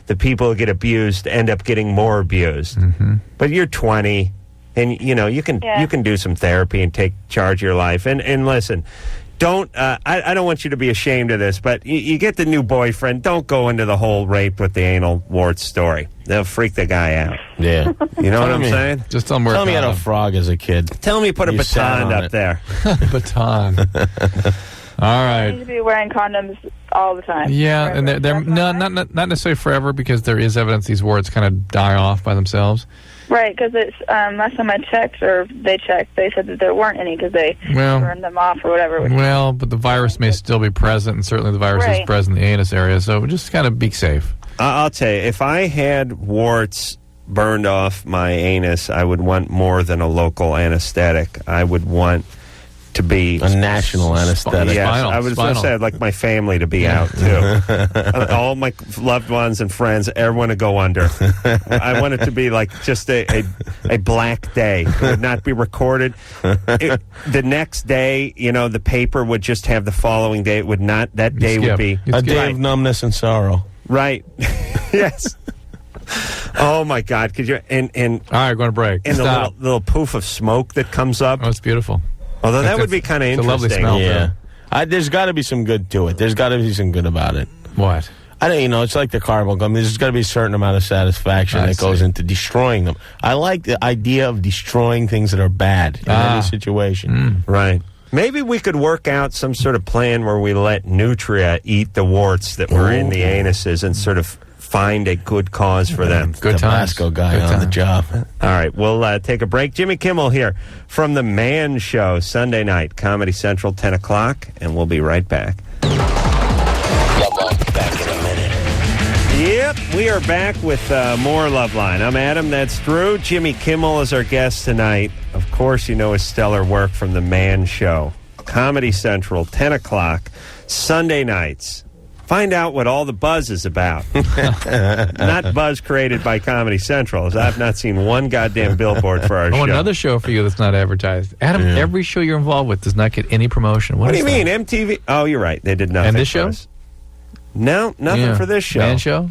the people who get abused end up getting more abused. Mm-hmm. But you're 20, and you can do some therapy and take charge of your life. And listen. I don't want you to be ashamed of this, but you get the new boyfriend, don't go into the whole rape with the anal warts story. They'll freak the guy out. Yeah. You know what I'm saying? Just tell him where Tell me how to frog as a kid. Tell me you put a baton up there. Baton. All right. You need to be wearing condoms all the time. Yeah, and they're not necessarily forever, because there is evidence these warts kind of die off by themselves. Right, because it's last time I checked, or they checked, they said that there weren't any because they burned them off or whatever. Well, but the virus may still be present, and certainly the virus is present in the anus area, so just kind of be safe. I'll tell you, if I had warts burned off my anus, I would want more than a local anesthetic. I would want to be a national anesthetic. Yes, I was going to say I'd like my family to be out too. All my loved ones and friends, everyone to go under. I want it to be like just a black day. It would not be recorded. The next day, the paper would just have the following day. It would not. That day would be a day of numbness and sorrow. Right. Yes. Oh my God! Could you and all right, going to break. And the little poof of smoke that comes up. Oh, it's beautiful. Although that would be kind of interesting. It's a lovely smell. Yeah. There's got to be some good to it. There's got to be some good about it. What? I don't. It's like the carbon gum. There's got to be a certain amount of satisfaction that goes into destroying them. I like the idea of destroying things that are bad in any situation. Right. Maybe we could work out some sort of plan where we let Nutria eat the warts that were in the anuses and sort of find a good cause for them. Good Tabasco guy on the job. All right, we'll take a break. Jimmy Kimmel here from The Man Show, Sunday night, Comedy Central, 10 o'clock, and we'll be right back. Back in a minute. Yep, we are back with more LoveLine. I'm Adam, that's Drew. Jimmy Kimmel is our guest tonight. Of course, you know his stellar work from The Man Show, Comedy Central, 10 o'clock, Sunday nights. Find out what all the buzz is about. Not buzz created by Comedy Central, as I've not seen one goddamn billboard for our show. Another show for you that's not advertised. Adam, every show you're involved with does not get any promotion. What do you mean, MTV? Oh, you're right. They did nothing. And this show? No, nothing for this show. Man Show?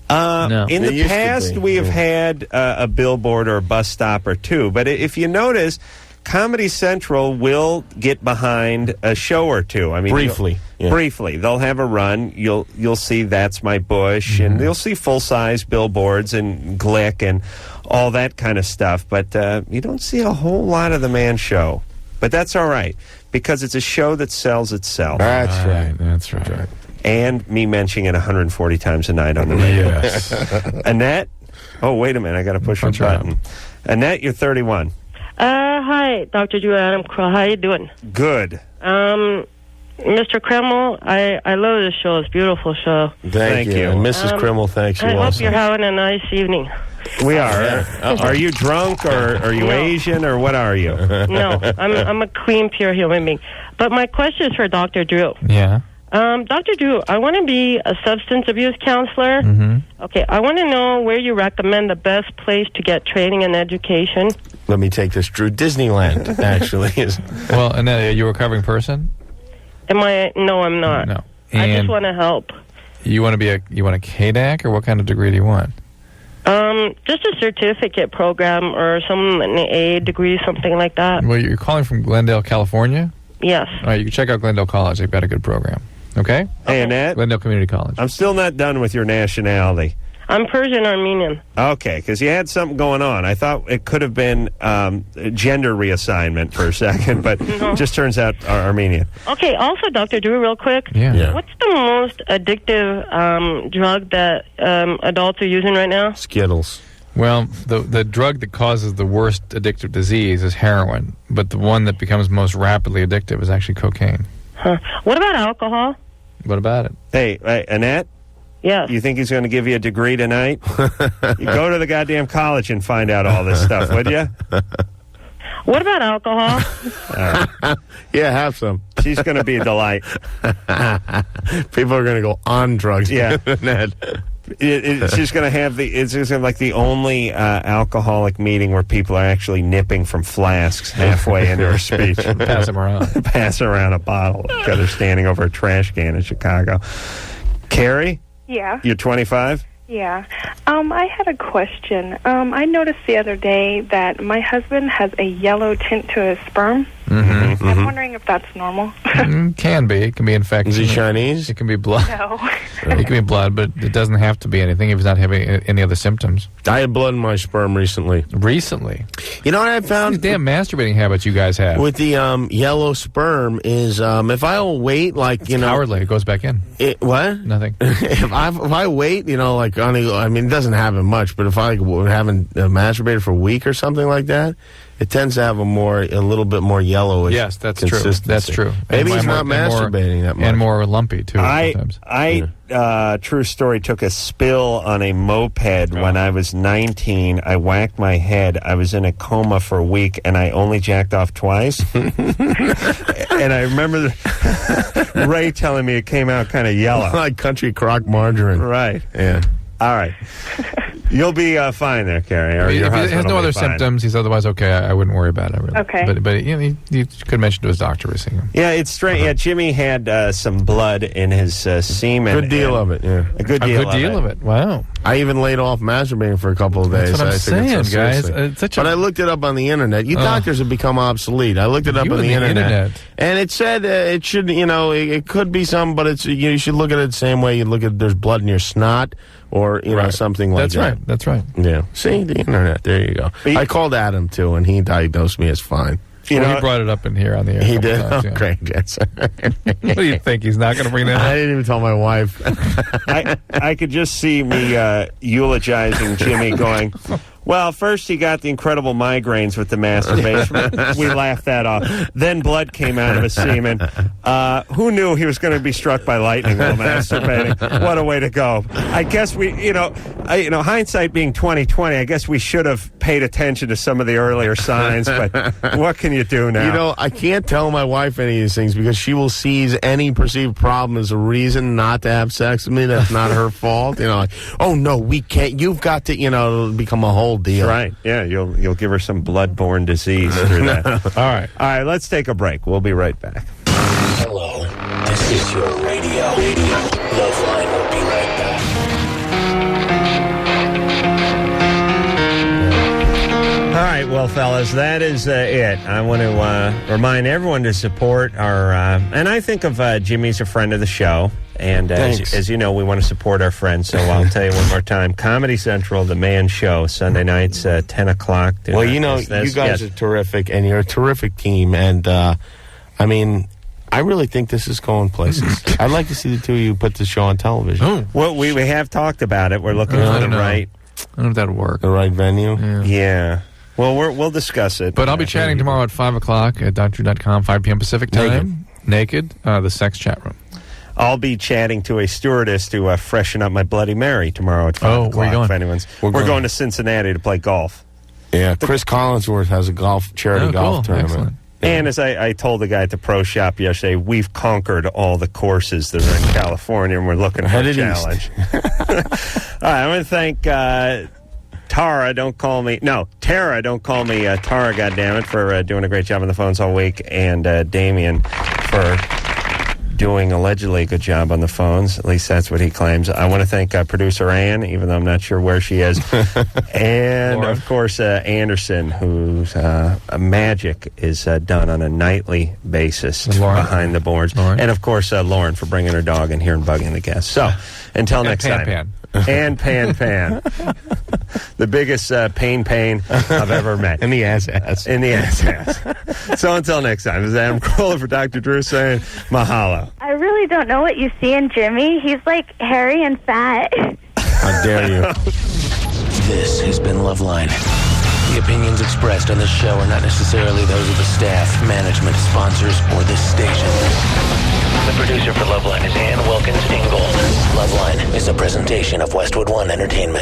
No. In the past, we have had a billboard or a bus stop or two. But if you notice, Comedy Central will get behind a show or two. I mean, briefly. Briefly. They'll have a run. You'll see That's My Bush, and you'll see full-size billboards and Glick and all that kind of stuff. But you don't see a whole lot of The Man Show. But that's all right, because it's a show that sells itself. That's right. That's right. And me mentioning it 140 times a night on the radio. Yes. Annette? Oh, wait a minute. I got to push a button. Annette, you're 31. Hi, Dr. Drew Adam Carolla. How you doing? Good. Mr. Kimmel, I love this show. It's a beautiful show. Thank you. And Mrs. Kimmel, thanks you I also. hope you're having a nice evening. We are. Are you drunk, or are you Asian, or what are you? No, I'm a clean, pure human being. But my question is for Dr. Drew. Yeah. Dr. Drew, I want to be a substance abuse counselor. Mm-hmm. Okay, I want to know where you recommend the best place to get training and education. Let me take this, Drew. Disneyland, actually. Well, Annette, are you a recovering person? Am I? No, I'm not. No. I just want to help. You want a KDAC, or what kind of degree do you want? Just a certificate program or an A degree, something like that. Well, you're calling from Glendale, California? Yes. All right, you can check out Glendale College. They've got a good program. Okay? Hey, Annette. Glendale Community College. I'm still not done with your nationality. I'm Persian Armenian. Okay, because you had something going on. I thought it could have been gender reassignment for a second, but just turns out Armenian. Okay, also, Dr. Drew, real quick. Yeah. What's the most addictive drug that adults are using right now? Skittles. Well, the drug that causes the worst addictive disease is heroin, but the one that becomes most rapidly addictive is actually cocaine. Huh. What about alcohol? What about it? Hey, Annette? Yes. You think he's going to give you a degree tonight? You go to the goddamn college and find out all this stuff, would you? What about alcohol? Yeah, have some. She's going to be a delight. People are going to go on drugs. Yeah. Ned. She's going to have it's just like the only alcoholic meeting where people are actually nipping from flasks halfway into her speech. Pass them around. Pass around a bottle because they're standing over a trash can in Chicago. Carrie? Yeah. You're 25? Yeah. I had a question. I noticed the other day that my husband has a yellow tint to his sperm. Mm-hmm. I'm wondering if that's normal. Can be. It can be infection. Is he Chinese? It can be blood. No. It can be blood, but it doesn't have to be anything if he's not having any other symptoms. I had blood in my sperm recently. Recently? You know what I found? These damn masturbating habits you guys have. With the yellow sperm is if I'll wait, like, you know... cowardly. It goes back in. What? Nothing. if I wait, you know, like, I mean, it doesn't happen much, but if I haven't masturbated for a week or something like that, it tends to have a little bit more yellowish. Yes, that's true. That's true. Maybe he's not masturbating that much. And more lumpy, too, sometimes. True story, took a spill on a moped when I was 19. I whacked my head. I was in a coma for a week, and I only jacked off twice. And I remember Ray telling me it came out kind of yellow. Like country crock margarine. Right. Yeah. All right. You'll be fine there, Carrie. Or your if he husband has no will be other fine. symptoms, he's otherwise okay. I wouldn't worry about it, really. Okay. But you know, you could mention to his doctor we're seeing him. Yeah, it's strange. Yeah, Jimmy had some blood in his semen. Good deal of it, yeah. A good deal of it. Wow. I even laid off masturbating for a couple of days. That's what I'm saying, guys. But I looked it up on the internet. You doctors have become obsolete. I looked it up on the internet. And it said it should, you know, it could be some, but you should look at it the same way you look at there's blood in your snot or, you know, something like that. That's right. Yeah. See, the internet. There you go. I called Adam, too, and he diagnosed me as fine. He brought it up in here on the air. He did? Times, yeah. Great, yes. What do you think? He's not going to bring that up? I didn't even tell my wife. I could just see me eulogizing Jimmy going, well, first he got the incredible migraines with the masturbation. We laughed that off. Then blood came out of his semen. Who knew he was going to be struck by lightning while masturbating? What a way to go. I guess we, hindsight being 20/20, I guess we should have paid attention to some of the earlier signs, but what can you do now? You know, I can't tell my wife any of these things because she will seize any perceived problem as a reason not to have sex with me. That's not her fault. You know, like, oh, no, we can't. You've got to, it'll become a whole deal. Right. Yeah, you'll give her some blood-borne disease through that. All right, let's take a break. We'll be right back. Hello, this is your radio. LoveLine will be right back. All right, well, fellas, that is it. I want to remind everyone to support our, and I think of Jimmy's a friend of the show. And as you know, we want to support our friends. So I'll tell you one more time. Comedy Central, The Man Show, Sunday nights, 10 o'clock. Well, you know, you guys are terrific, and you're a terrific team. And, I mean, I really think this is going places. I'd like to see the two of you put the show on television. Oh. Well, we have talked about it. We're looking for the right... I don't know if that'll work. The right venue? Yeah. Well, we'll discuss it. But I'll be chatting tomorrow at 5 o'clock at Doctor.com, 5 p.m. Pacific time. Naked. The sex chat room. I'll be chatting to a stewardess to freshen up my Bloody Mary tomorrow at 5 o'clock. Where are you going? If anyone's, we're going to Cincinnati to play golf. Yeah, Chris Collinsworth has a charity golf tournament. Excellent. And as I told the guy at the pro shop yesterday, we've conquered all the courses that are in California, and we're looking for a challenge. All right, I want to thank Tara, don't call me Tara, goddammit, for doing a great job on the phones all week, and Damien for doing allegedly a good job on the phones. At least that's what he claims. I want to thank producer Ann, even though I'm not sure where she is. And, Lauren. Of course, Anderson, whose magic is done on a nightly basis behind the boards. Lauren. And, of course, Lauren for bringing her dog in here and bugging the guests. So, until next time. And Pan. The biggest pain I've ever met. In the ass. So until next time, this is Adam Carolla for Dr. Drew saying mahalo. I really don't know what you see in Jimmy. He's like hairy and fat. How dare you. This has been LoveLine. The opinions expressed on this show are not necessarily those of the staff, management, sponsors, or this station. The producer for LoveLine is Ann Wilkins Ingold. LoveLine is a presentation of Westwood One Entertainment.